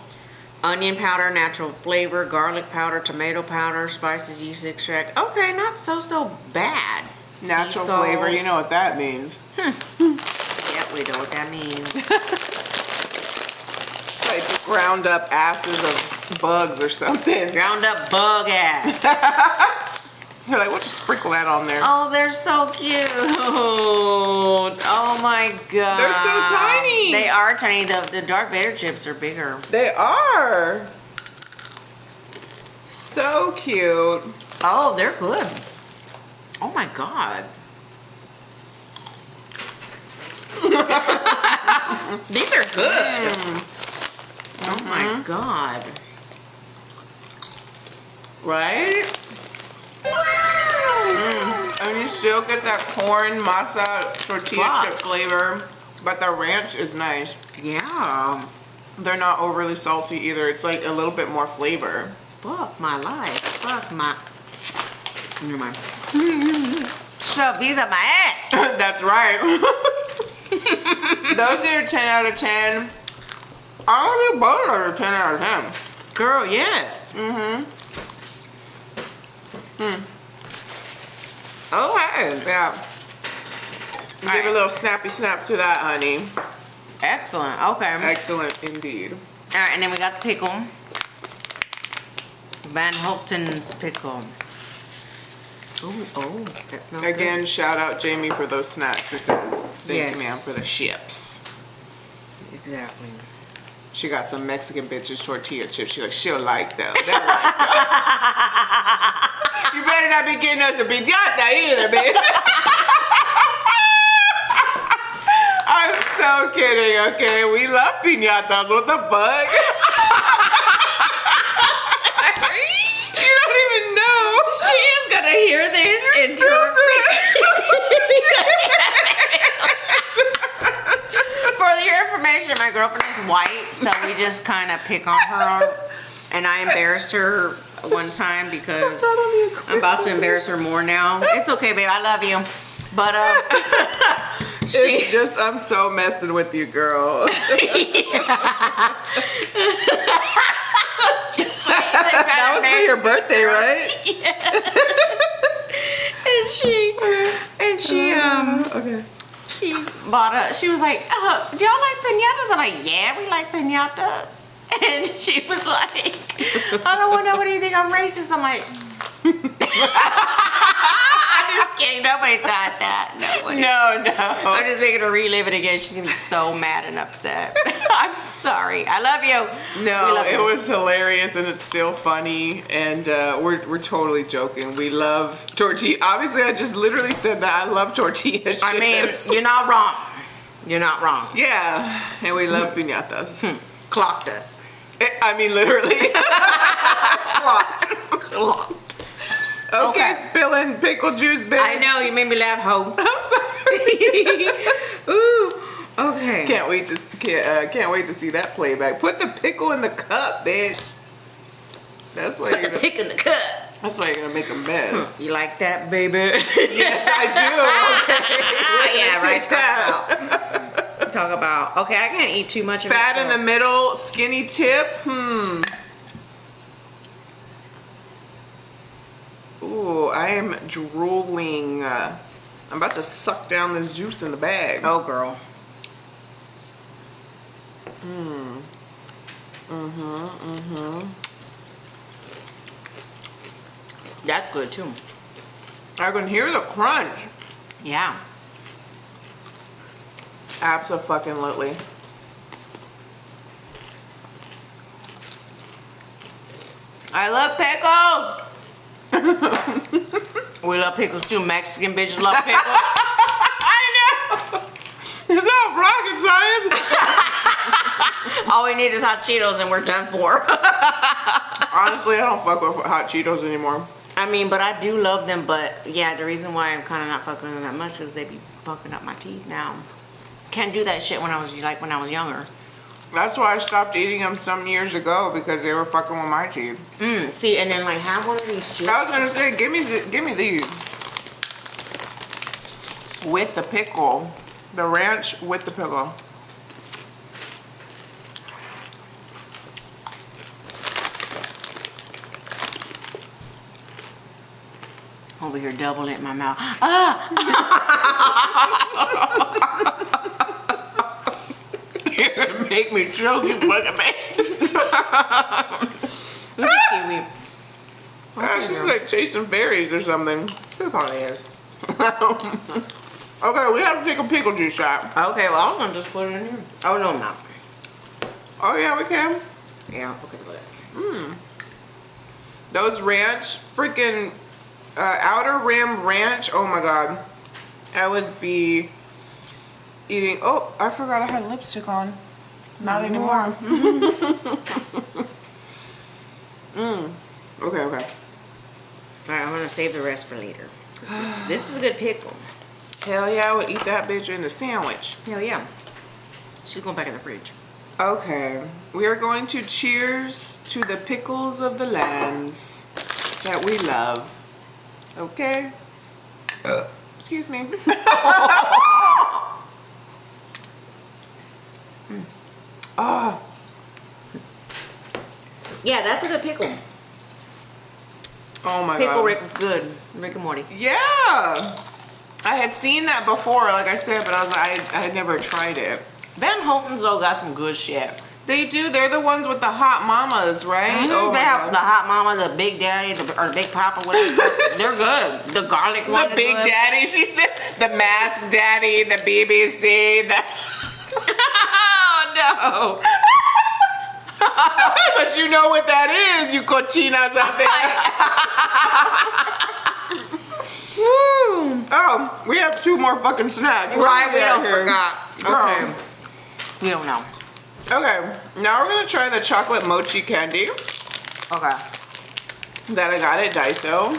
onion powder, natural flavor, garlic powder, tomato powder, spices, yeast extract. Okay, not so bad. Natural flavor, you know what that means. Yep, we know what that means. Like ground up asses of bugs or something. Ground up bug ass. They're like, we'll just sprinkle that on there. Oh, they're so cute. Oh my god. They're so tiny. They are tiny. The Darth Vader chips are bigger. They are. So cute. Oh, they're good. Oh my god. These are good. Oh my god. Right? And you still get that corn masa tortilla chip flavor, but the ranch is nice. Yeah. They're not overly salty either. It's like a little bit more flavor. Fuck my life. Fuck my... Never mind. Shove these up my ass. That's right. Those get a 10 out of 10. I don't think both are a 10 out of 10. Girl, yes. Okay. Yeah. Give a little snappy snap to that, honey. Excellent. Okay. Excellent indeed. All right, and then we got the pickle. Van Hulten's pickle. Ooh, oh, that smells Again, good. shout out Jamie for those snacks because thank you, ma'am, Yes. for the chips. Exactly. She got some Mexican bitches tortilla chips. She's like, she'll like those. You better not be getting us a piñata either, bitch. I'm so kidding, okay? We love piñatas. What the fuck? You don't even know. She is gonna hear this and For your information, my girlfriend is white, so we just kind of pick on her. And I embarrassed her one time because I'm about to embarrass her more now. It's okay, babe. I love you. But It's just, I'm so messing with you, girl. That was for your birthday, right? Okay. She bought she was like, do y'all like piñatas? I'm like, yeah, we like piñatas. And she was like, I don't want nobody to think I'm racist. I'm like, I'm just kidding. Nobody thought that. Nobody. No. I'm just making her relive it again. She's gonna be so mad and upset. I'm sorry. I love you. No, it was hilarious and it's still funny and we're totally joking. We love tortilla. Obviously, I just literally said that I love tortilla chips. I mean, you're not wrong. You're not wrong. Yeah, and we love piñatas. Clocked us. I mean, literally. Clocked. Okay, spilling pickle juice, bitch. I know, you made me laugh, ho. I'm sorry. Ooh, okay. Can't wait to see that playback. Put the pickle in the cup, bitch. That's why you're gonna pick in the cup. That's why you're gonna make a mess. You like that, baby? Yes, I do. Okay. Yeah, right. Talk about. Okay, I can't eat too much of Fat it. in the middle, skinny tip. Ooh, I am drooling. I'm about to suck down this juice in the bag. Oh, girl. That's good too. I can hear the crunch. Yeah. Abso-fucking-lutely. I love pickles. We love pickles too. Mexican bitches love pickles. I know. It's not rocket science. All we need is hot Cheetos and we're done for. Honestly, I don't fuck with hot Cheetos anymore. I mean, but I do love them. But yeah, the reason why I'm kind of not fucking with them that much is they be fucking up my teeth now. Can't do that shit when I was younger. That's why I stopped eating them some years ago because they were fucking with my teeth. See, and then like have one of these chips. I was gonna say, give me these with the pickle, the ranch with the pickle. Over here, double it in my mouth. You're gonna make me choke, you fucking man. Look at kiwi. She's like chasing fairies or something. She probably is. Okay, we have to take a pickle juice shot. Okay, well I was gonna just put it in here. Oh no, I'm not. Oh yeah, we can. Yeah, okay, but. Those ranch, freaking outer rim ranch. Oh my god, I would be eating. Oh, I forgot I had lipstick on. Not anymore. Okay. Alright, I'm gonna save the rest for later. This is a good pickle. Hell yeah, I would eat that bitch in a sandwich. Hell yeah. She's going back in the fridge. Okay, we are going to cheers to the pickles of the lambs that we love. Okay? Excuse me. Oh. Yeah, that's a good pickle. Oh my Pickle god. Rick was good. Rick and Morty. Yeah. I had seen that before, like I said, but I was like, I had never tried it. Van Holten's though got some good shit. They do. They're the ones with the hot mamas, right? Oh They my have God. the hot mama, the big daddy, or the big papa, whatever. They're good. The garlic one. The big daddy, she said. The mask daddy, the BBC, the... Oh no. But you know what that is, you cochinas out there. Woo. Oh, we have 2 more fucking snacks. Right, we don't here? forgot. Okay. We don't know. Okay, now we're gonna try the chocolate mochi candy Okay. that I got at Daiso.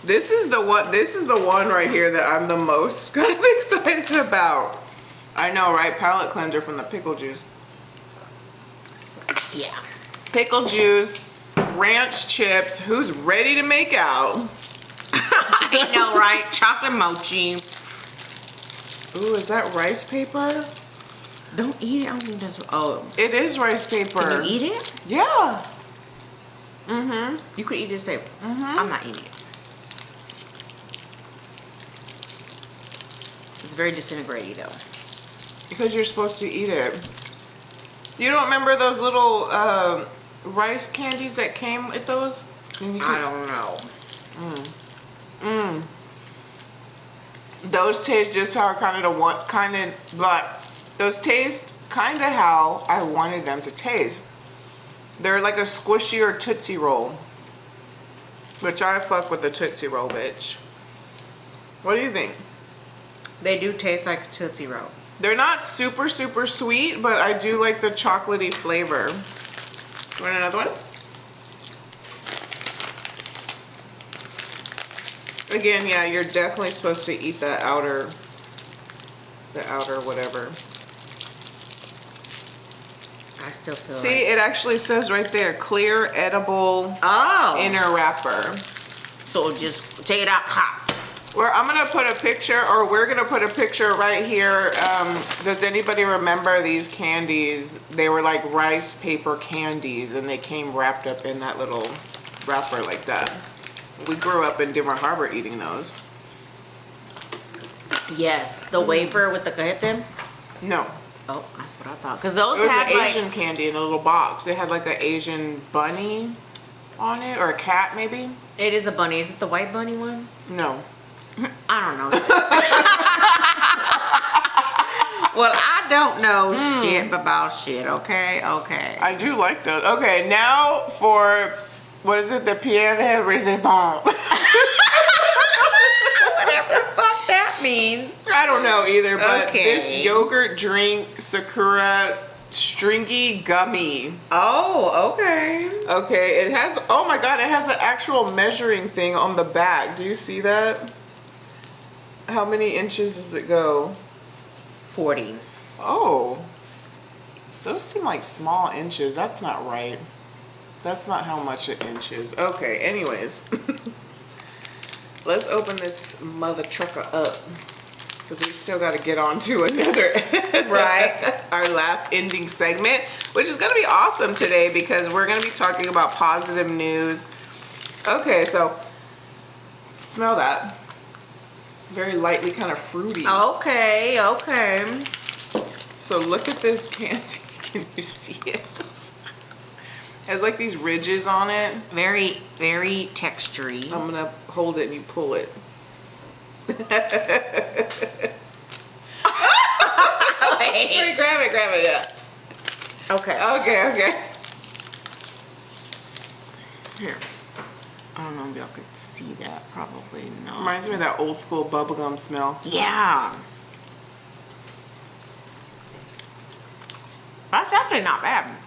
This is the one. This is the one right here that I'm the most kind of excited about. I know, right? Palate cleanser from the pickle juice. Yeah. Pickle juice, ranch chips. Who's ready to make out? I know, right? Chocolate mochi. Ooh, is that rice paper? Don't eat it. I don't think that's. Oh. It is rice paper. Can you eat it? Yeah. You could eat this paper. I'm not eating it. It's very disintegrating though. Because you're supposed to eat it. You don't remember those little rice candies that came with those? I don't know. Those taste just how those taste kind of how I wanted them to taste. They're like a squishier Tootsie Roll. Which I fuck with the Tootsie Roll, bitch. What do you think? They do taste like a Tootsie Roll. They're not super, super sweet, but I do like the chocolatey flavor. You want another one? Again, yeah, you're definitely supposed to eat the outer whatever. I still feel See, it actually says right there, clear, edible, inner wrapper. So just take it out hot. I'm gonna put a picture, or we're gonna put a picture right here. Does anybody remember these candies? They were like rice paper candies, and they came wrapped up in that little wrapper like that. We grew up in Denver Harbor eating those. Yes, the wafer with the cajete. No. Oh, that's what I thought. Because those It was had an like Asian candy in a little box. It had like an Asian bunny on it, or a cat maybe. it is a bunny. Is it the white bunny one? No. I don't know. Well, I don't know shit about shit. Okay. I do like those. Okay, now for what is it? The Pierre de Resistance. Whatever the fuck that means. I don't know either, but Okay. this yogurt drink Sakura stringy gummy. Oh, okay. Okay, it has, oh my god, it has an actual measuring thing on the back. Do you see that? How many inches does it go? 40. Oh. Those seem like small inches. That's not right. That's not how much it inches. Okay, anyways. Let's open this mother trucker up. Because we still got to get on to another, Right. our last ending segment, which is going to be awesome today because we're going to be talking about positive news. Okay, so smell that. Very lightly kind of fruity. Okay, okay. So look at this candy. Can you see it? It has like these ridges on it. Very, very textury. I'm going to hold it and you pull it. Wait. Grab it, yeah. Okay. Here. I don't know if y'all could see that. Probably not. Reminds me of that old school bubblegum smell. Yeah. That's actually not bad.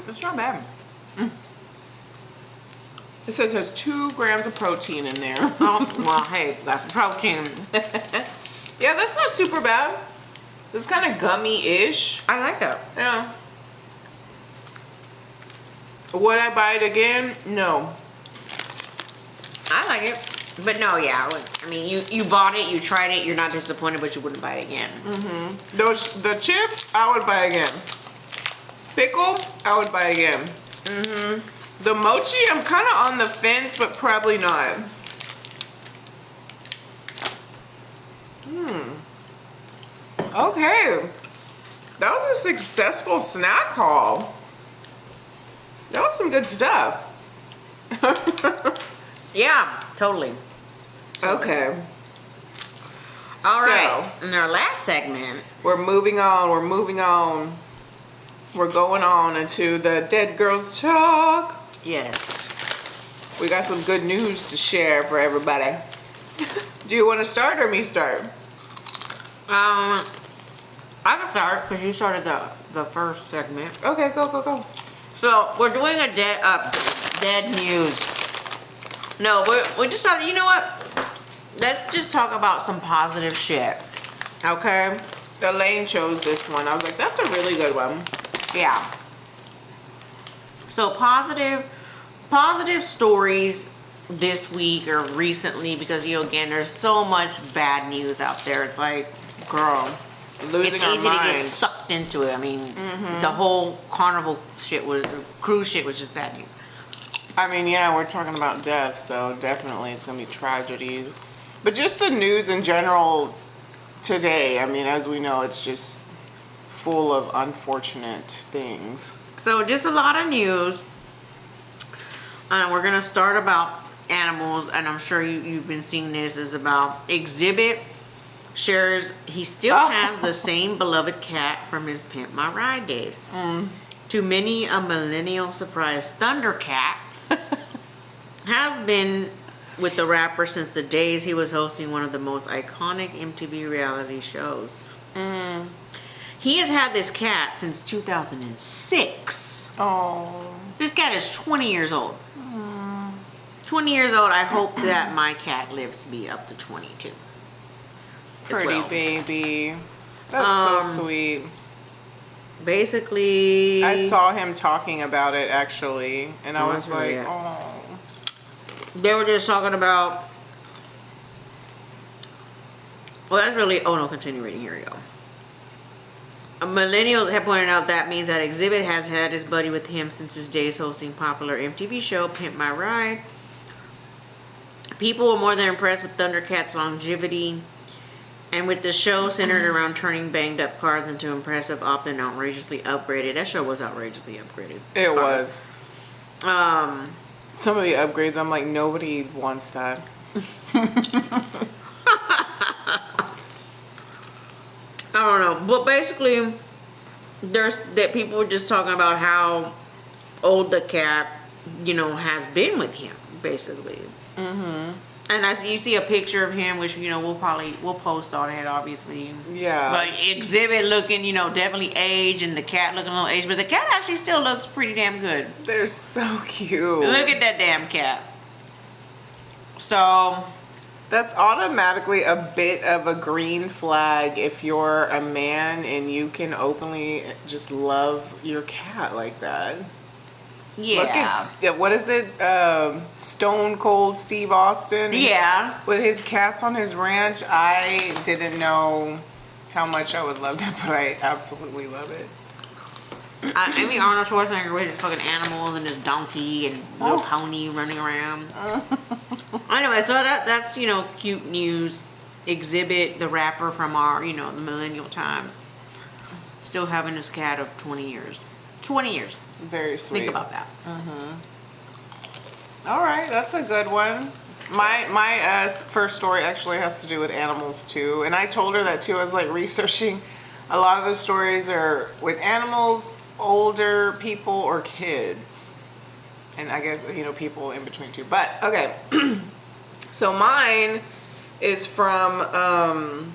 It's not bad. It says there's 2 grams of protein in there. Oh, well, hey, that's protein. Yeah, that's not super bad. It's kind of gummy-ish. I like that. Yeah. Would I buy it again? No. I like it. But no, yeah. I mean, you bought it, you tried it, you're not disappointed, but you wouldn't buy it again. The chips, I would buy again. Pickle, I would buy again. The mochi, I'm kind of on the fence, but probably not. Okay. That was a successful snack haul. That was some good stuff. Yeah, totally. Okay. All right. In our last segment, We're moving on. We're going on into the Dead Girlz Talk. yes. We got some good news to share for everybody. Do you want to start or me start? I can start because you started the first segment. Okay, go. So we're doing a dead news. No, we just thought, you know what? Let's just talk about some positive shit. Okay? Elaine chose this one. I was like, that's a really good one. Yeah. So positive stories this week or recently because, you know, again, there's so much bad news out there. It's like, girl, Losing it's our easy to get mind. sucked into it. I mean, the whole carnival shit cruise shit was just bad news. I mean, yeah, we're talking about death, so definitely it's going to be tragedies. But just the news in general today, I mean, as we know, it's just full of unfortunate things. So just a lot of news. We're going to start about animals, and I'm sure you've been seeing this, is about Exhibit shares he still has the same beloved cat from his Pimp My Ride days. To many, a millennial surprise, Thundercat has been with the rapper since the days he was hosting one of the most iconic MTV reality shows. He has had this cat since 2006. Oh. This cat is 20 years old. 20 years old. I hope that my cat lives to be up to 22. Pretty baby. That's so sweet. Basically, I saw him talking about it actually, and I was like, yeah. oh. They were just talking about. Well, that's really. Oh no, continue reading. Here we go. Millennials have pointed out that means that Exhibit has had his buddy with him since his days hosting popular MTV show Pimp My Ride. People were more than impressed with Thundercat's longevity, and with the show centered around turning banged up cars into impressive, often outrageously upgraded. That show was outrageously upgraded. It was. Some of the upgrades, I'm like, nobody wants that. I don't know, but basically, there's that people were just talking about how old the cat, you know, has been with him, basically. And you see a picture of him, which, you know, we'll post on it, obviously. Yeah. But Exhibit looking, you know, definitely aged, and the cat looking a little aged, but the cat actually still looks pretty damn good. They're so cute. Look at that damn cat. So That's automatically a bit of a green flag if you're a man and you can openly just love your cat like that. Yeah. Look at, what is it? Stone Cold Steve Austin? Yeah. With his cats on his ranch. I didn't know how much I would love that, but I absolutely love it. I mean, Arnold Schwarzenegger with his fucking animals and his donkey and little pony running around. Anyway, so that's, you know, cute news. Exhibit, the rapper from our, you know, the millennial times, still having his cat of 20 years. 20 years. Very sweet. Think about that. All right, that's a good one. My first story actually has to do with animals too, and I told her that too. I was like researching. A lot of those stories are with animals, older people, or kids, and I guess, you know, people in between too. But okay, so mine is from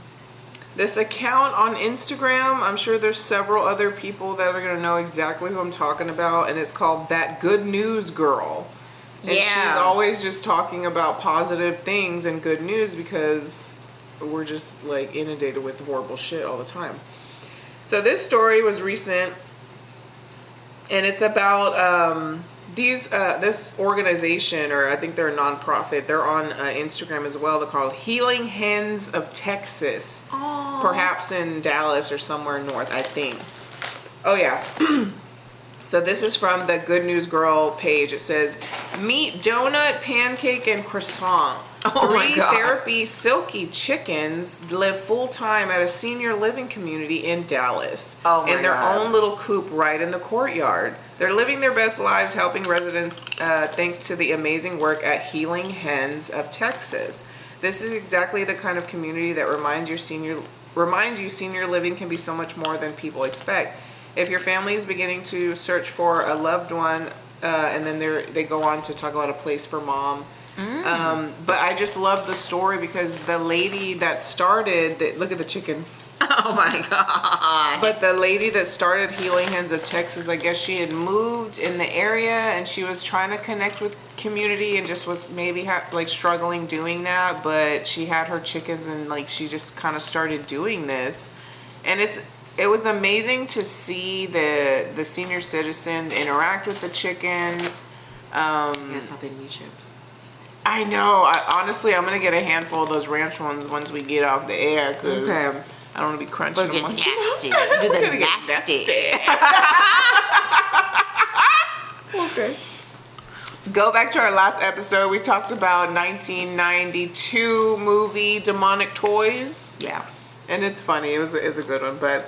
this account on Instagram. I'm sure there's several other people that are gonna know exactly who I'm talking about, and it's called That Good News Girl. And she's always just talking about positive things and good news because we're just like inundated with horrible shit all the time. So this story was recent, and it's about this organization, or I think they're a nonprofit. They're on Instagram as well. They're called Healing Hens of Texas. Aww. Perhaps in Dallas or somewhere north, I think. Oh yeah. So this is from the Good News Girl page. It says, meet donut, pancake, and croissant. Oh my God. Therapy silky chickens live full-time at a senior living community in Dallas. Oh my in their God. own little coop right in the courtyard. They're living their best lives helping residents thanks to the amazing work at Healing Hens of Texas. This is exactly the kind of community that reminds you senior living can be so much more than people expect. If your family is beginning to search for a loved one, and then they go on to talk about a place for mom. But I just love the story because the lady that started, look at the chickens. Oh my God. But the lady that started Healing Hens of Texas, I guess she had moved in the area and she was trying to connect with community and just was maybe like struggling doing that. But she had her chickens and like she just kind of started doing this. And it was amazing to see the senior citizens interact with the chickens. Yes, I've been meat chips. I know. Honestly, I'm gonna get a handful of those ranch ones once we get off the air because I don't want to be crunching them. Nasty. Do the nasty. Okay. Go back to our last episode. We talked about 1992 movie Demonic Toys. Yeah. And it's funny. It's a good one, but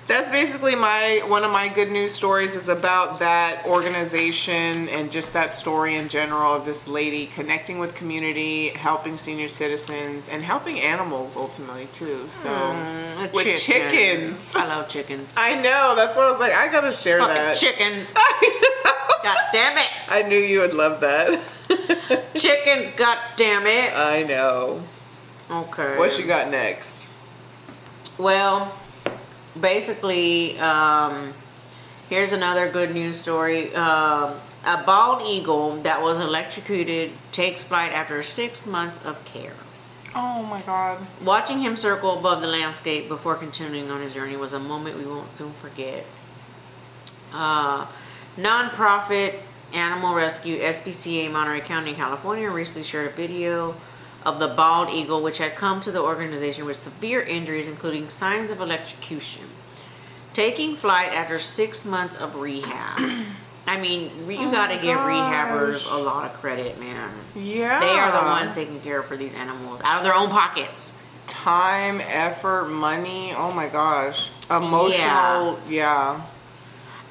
that's basically one of my good news stories is about that organization and just that story in general of this lady connecting with community, helping senior citizens, and helping animals ultimately too. So with chickens. I love chickens. I know. That's what I was like. I gotta share Fucking that. Chickens. I know. God damn it. I knew you would love that. Chickens. God damn it. I know. Okay. What you got next? Well, basically, here's another good news story. A bald eagle that was electrocuted takes flight after 6 months of care. Oh my God. Watching him circle above the landscape before continuing on his journey was a moment we won't soon forget. Non-profit animal rescue SPCA Monterey County, California recently shared a video of the bald eagle, which had come to the organization with severe injuries, including signs of electrocution, taking flight after 6 months of rehab. I mean, you gotta give rehabbers a lot of credit, man. Yeah. They are the ones taking care for these animals out of their own pockets. Time, effort, money. Oh my gosh. Emotional. Yeah.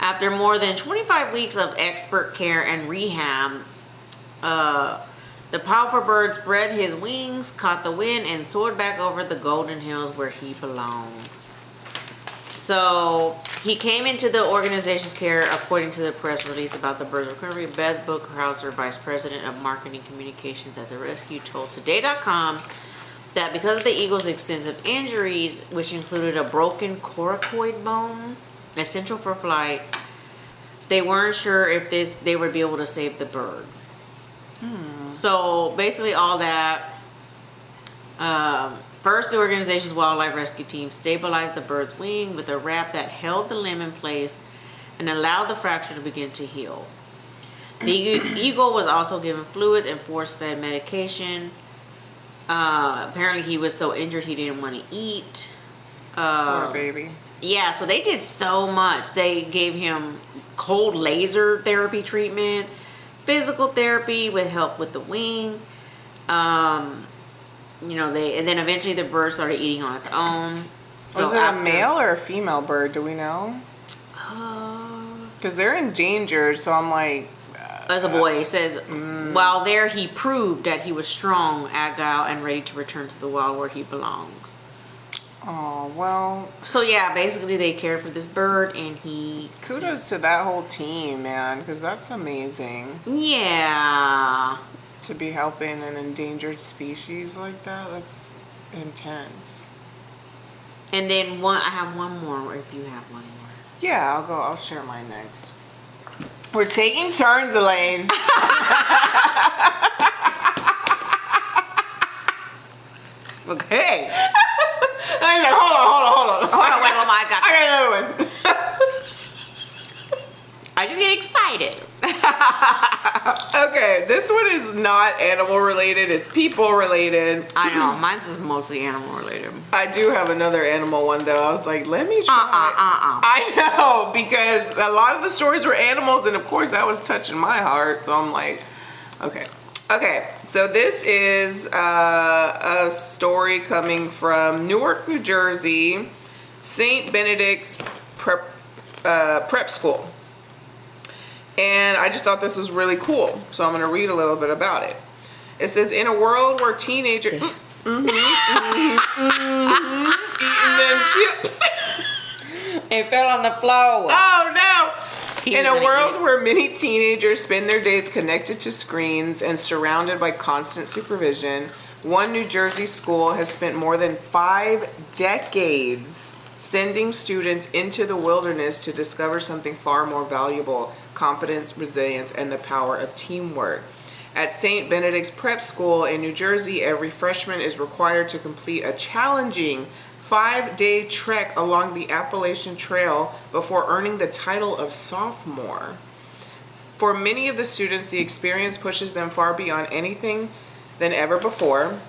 After more than 25 weeks of expert care and rehab, the powerful bird spread his wings, caught the wind, and soared back over the Golden Hills where he belongs. So he came into the organization's care, according to the press release about the bird's recovery. Beth Bookhauser, Vice President of Marketing Communications at the rescue, told Today.com that because of the eagle's extensive injuries, which included a broken coracoid bone, essential for flight, they weren't sure if they would be able to save the bird. So basically all that First, the organization's wildlife rescue team stabilized the bird's wing with a wrap that held the limb in place and allowed the fracture to begin to heal. The eagle was also given fluids and force-fed medication. Apparently, he was so injured he didn't want to eat. Poor baby. Yeah, so they did so much. They gave him cold laser therapy treatment, physical therapy with help with the wing. And then eventually the bird started eating on its own. So was it a male or a female bird? Do we know? Because they're endangered, so I'm like... As a boy, it says, while there he proved that he was strong, agile, and ready to return to the wild where he belongs. Oh, well... So yeah, basically they cared for this bird and he... Kudos to that whole team, man, because that's amazing. Yeah. To be helping an endangered species like that, that's intense. And then I have one more if you have one more. Yeah, I'll share mine next. We're taking turns, Elaine. Okay. I like, hold on. Wait, I got another one. I just get excited. Okay, this one is not animal related, it's people related. I know, mine's is mostly animal related. I do have another animal one though. I was like, let me try. I know, because a lot of the stories were animals, and of course that was touching my heart. So I'm like, okay. Okay, so this is a story coming from Newark, New Jersey, St. Benedict's prep school. And I just thought this was really cool. So I'm going to read a little bit about it. It says, in a world where teenagers... eating them chips. It fell on the floor. Oh, no. In a world where many teenagers spend their days connected to screens and surrounded by constant supervision, one New Jersey school has spent more than 5 decades sending students into the wilderness to discover something far more valuable: confidence, resilience, and the power of teamwork. At St. Benedict's Prep School in New Jersey, every freshman is required to complete a challenging 5-day trek along the Appalachian Trail before earning the title of sophomore. For many of the students, the experience pushes them far beyond anything than ever before.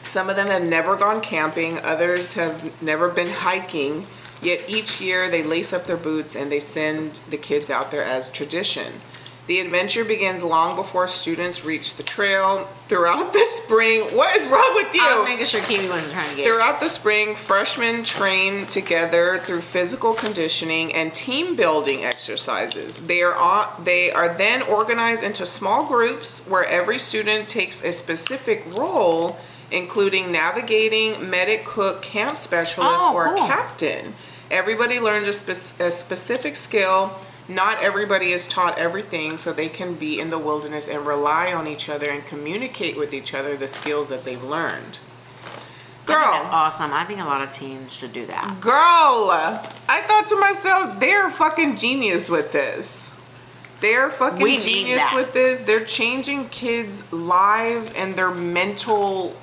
Some of them have never gone camping, others have never been hiking, yet each year they lace up their boots and they send the kids out there as tradition. The adventure begins long before students reach the trail. Throughout the spring, what is wrong with you? I was making sure Kiwi wasn't trying to get Throughout the spring, freshmen train together through physical conditioning and team building exercises. They are then organized into small groups where every student takes a specific role, including navigating, medic, cook, camp specialist, or captain. Everybody learns a specific skill. Not everybody is taught everything, so they can be in the wilderness and rely on each other and communicate with each other the skills that they've learned. Girl, that's awesome. I think a lot of teens should do that. Girl, I thought to myself, they're fucking genius with this. They're fucking genius with this. They're changing kids' lives and their mental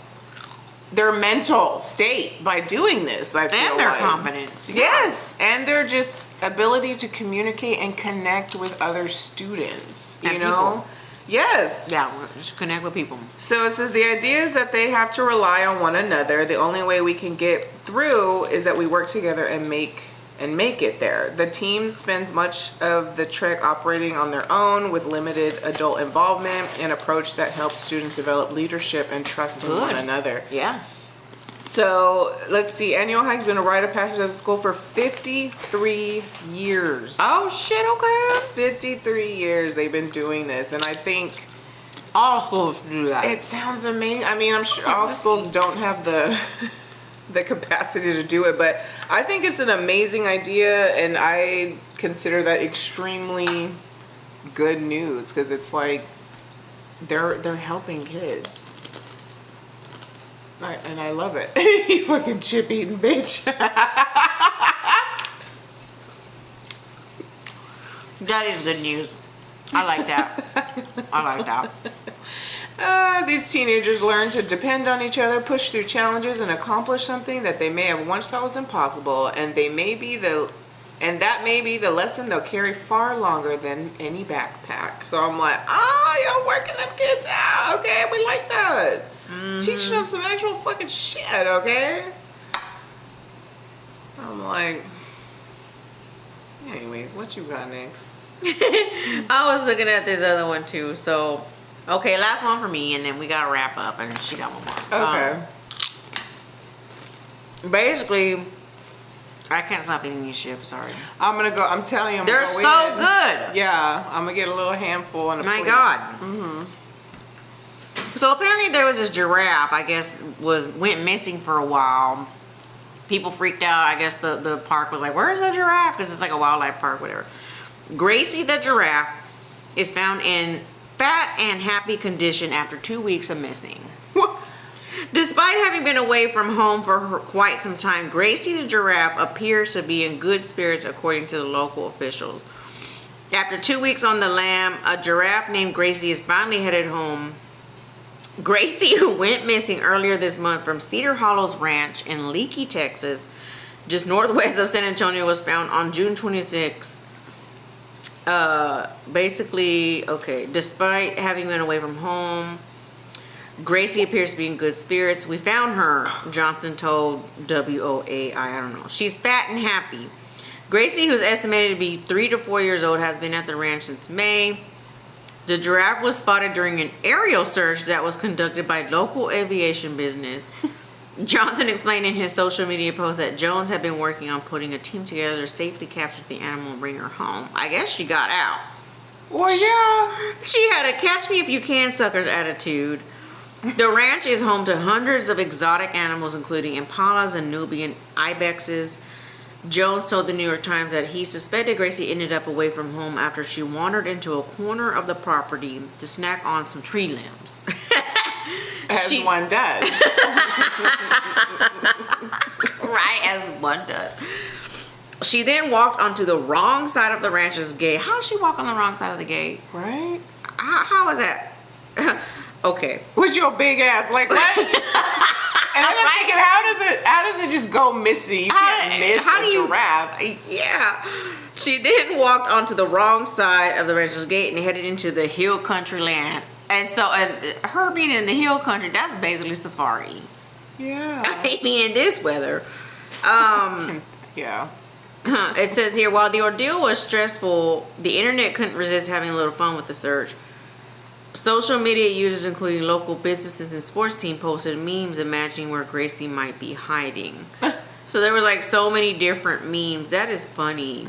state by doing this. I feel and their like. confidence. Yes, and their just ability to communicate and connect with other students. You know? People. Yes. Yeah, just connect with people. So it says the idea is that they have to rely on one another. The only way we can get through is that we work together and make it there. The team spends much of the trek operating on their own with limited adult involvement, an approach that helps students develop leadership and trust in one another. Yeah. So let's see, annual hike's been a rite of passage at the school for 53 years. Oh shit, okay. 53 years they've been doing this, and I think all schools do that. It sounds amazing. I mean, I'm sure all schools don't have the capacity to do it, but I think it's an amazing idea, and I consider that extremely good news, because it's like they're helping kids. And I love it. You fucking chip eating bitch. That is good news. I like that. I like that. These teenagers learn to depend on each other, push through challenges, and accomplish something that they may have once thought was impossible, and that may be the lesson they'll carry far longer than any backpack. So I'm like, y'all working them kids out, okay? We like that. Teaching them some actual fucking shit, okay? I'm like, anyways, what you got next? I was looking at this other one too. So, okay, last one for me, and then we gotta wrap up, and she got one more. Okay. Basically, I can't stop eating these chips. Sorry. I'm telling you, they're so good. Yeah, I'm gonna get a little handful on the My plate. God. So apparently there was this giraffe. I guess went missing for a while. People freaked out. I guess the park was like, "Where's the giraffe?" Because it's like a wildlife park, whatever. Gracie the giraffe is found in fat and happy condition after 2 weeks of missing. Despite having been away from home for quite some time, Gracie the giraffe appears to be in good spirits according to the local officials. After 2 weeks on the lam, a giraffe named Gracie is finally headed home. Gracie, who went missing earlier this month from Cedar Hollows Ranch in Leakey, Texas, just northwest of San Antonio, was found on June 26th. Despite having been away from home, Gracie appears to be in good spirits. We found her, Johnson told WOAI, I don't know. She's fat and happy. Gracie, who's estimated to be 3 to 4 years old, has been at the ranch since May. The giraffe was spotted during an aerial search that was conducted by local aviation business. Johnson explained in his social media post that Jones had been working on putting a team together to safely capture the animal and bring her home. I guess she got out. Well, yeah. She had a catch me if you can suckers attitude. The ranch is home to hundreds of exotic animals, including impalas and Nubian ibexes. Jones told the New York Times that he suspected Gracie ended up away from home after she wandered into a corner of the property to snack on some tree limbs. As one does. Right, as one does. She then walked onto the wrong side of the ranch's gate. How did she walk on the wrong side of the gate? Right? How is that? Okay. With your big ass, like what? And then I'm thinking, how does it just go missy? You can't miss a giraffe. Yeah. She then walked onto the wrong side of the ranch's gate and headed into the hill country land. And so, her being in the hill country, that's basically safari. Yeah. I mean, in this weather. Yeah. It says here, while the ordeal was stressful, the internet couldn't resist having a little fun with the search. Social media users, including local businesses and sports teams, posted memes imagining where Gracie might be hiding. So there was like so many different memes. That is funny.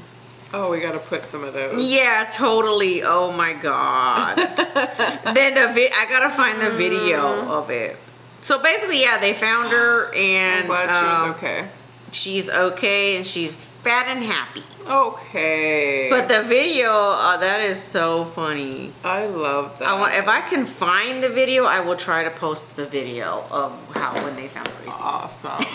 Oh, we gotta put some of those. Yeah, totally. Oh my God. Then I gotta find the video of it. So basically, yeah, they found her, and I'm glad she was okay. She's okay, and she's fat and happy. Okay. But the video, that is so funny. I love that. If I can find the video, I will try to post the video of when they found Gracie. Awesome.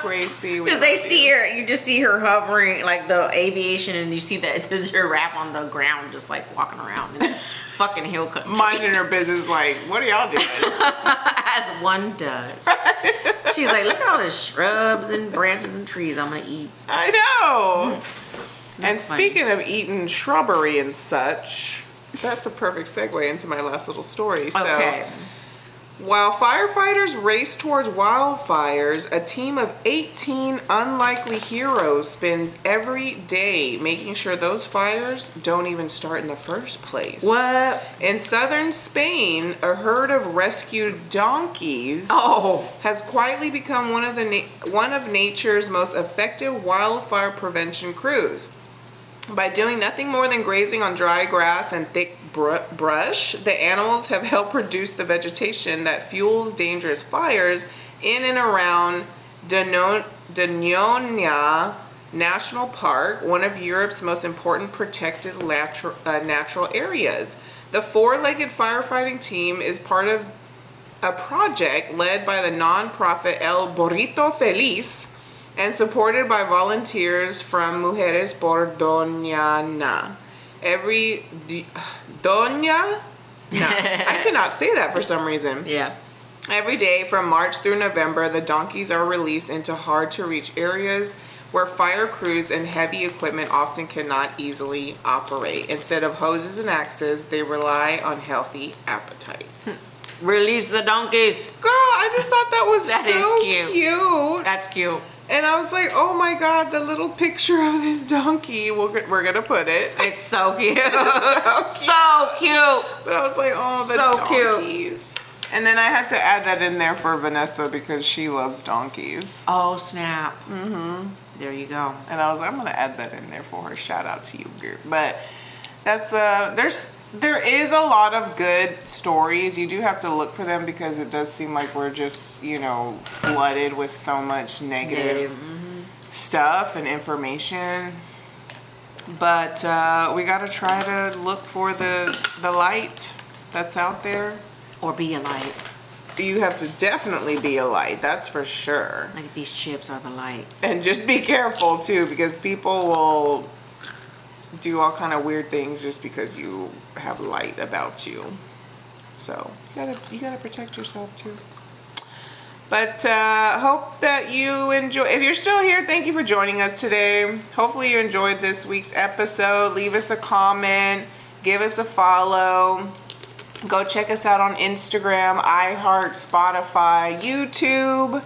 Gracie. Because they see her, you just see her hovering, like the aviation, and you see the giraffe on the ground just like walking around in the fucking hill country. Minding her business like, what are y'all doing? As one does. She's like, look at all the shrubs and branches and trees I'm going to eat. I know. And That's funny. speaking of eating shrubbery and such, that's a perfect segue into my last little story. So, Okay. while firefighters race towards wildfires, a team of 18 unlikely heroes spends every day making sure those fires don't even start in the first place. What? In southern Spain, a herd of rescued donkeys has quietly become one of nature's most effective wildfire prevention crews. By doing nothing more than grazing on dry grass and thick brush, the animals have helped reduce the vegetation that fuels dangerous fires in and around Doñana National Park, one of Europe's most important protected natural areas. The four-legged firefighting team is part of a project led by the non-profit El Burrito Feliz and supported by volunteers from Mujeres por Doñana. Doña No, I cannot say that for some reason. Yeah. Every day from March through November, the donkeys are released into hard-to-reach areas where fire crews and heavy equipment often cannot easily operate. Instead of hoses and axes, they rely on healthy appetites. Release the donkeys. Girl, I just thought that was That so is cute. That's cute. And I was like, oh my God, the little picture of this donkey. We're going to put it. It's so cute. So cute. But I was like, oh, the So donkeys. Cute. And then I had to add that in there for Vanessa because she loves donkeys. Oh, snap. Mm-hmm. There you go. And I was like, I'm going to add that in there for her. Shout out to you, girl. But that's, there is a lot of good stories. You do have to look for them because it does seem like we're just, you know, flooded with so much negative stuff and information. But we got to try to look for the light that's out there. Or be a light. You have to definitely be a light, that's for sure. Like these chips are the light. And just be careful too, because people will do all kind of weird things just because you have light about you. So you gotta protect yourself too. But hope that you enjoy. If you're still here, thank you for joining us today. Hopefully you enjoyed this week's episode. Leave us a comment, give us a follow. Go check us out on Instagram, iHeart, Spotify, YouTube.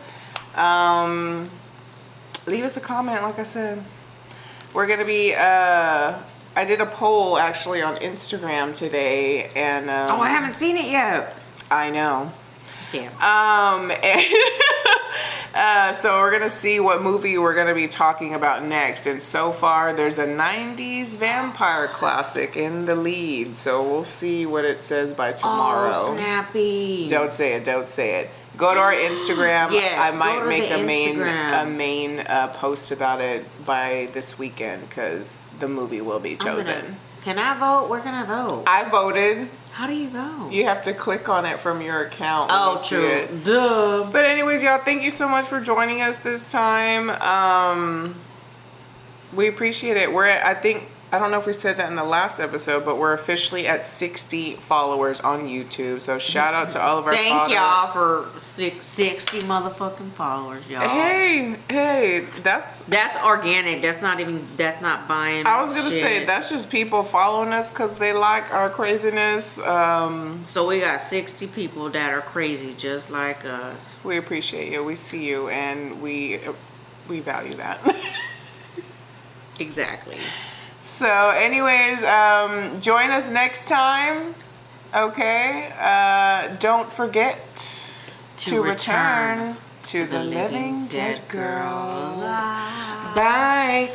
Leave us a comment, like I said. We're going to be, I did a poll actually on Instagram today. And oh, I haven't seen it yet. I know. Damn. So we're going to see what movie we're going to be talking about next. And so far, there's a 90s vampire classic in the lead. So we'll see what it says by tomorrow. Oh, snappy. Don't say it. Don't say it. Go to our Instagram. Yes, I might go to make the a main post about it by this weekend because the movie will be chosen. Can I vote? Where can I vote? I voted. How do you vote? You have to click on it from your account. Oh, true. Duh. But anyways, y'all, thank you so much for joining us this time. We appreciate it. We're at, I don't know if we said that in the last episode, but we're officially at 60 followers on YouTube. So shout out to all of our Thank y'all for 60 motherfucking followers, y'all. Hey, that's organic. That's not buying. I was going to say, that's just people following us because they like our craziness. So we got 60 people that are crazy just like us. We appreciate you. We see you, and we value that. Exactly. So anyways, join us next time. Okay. Don't forget to return to the Living Dead Girlz. Bye.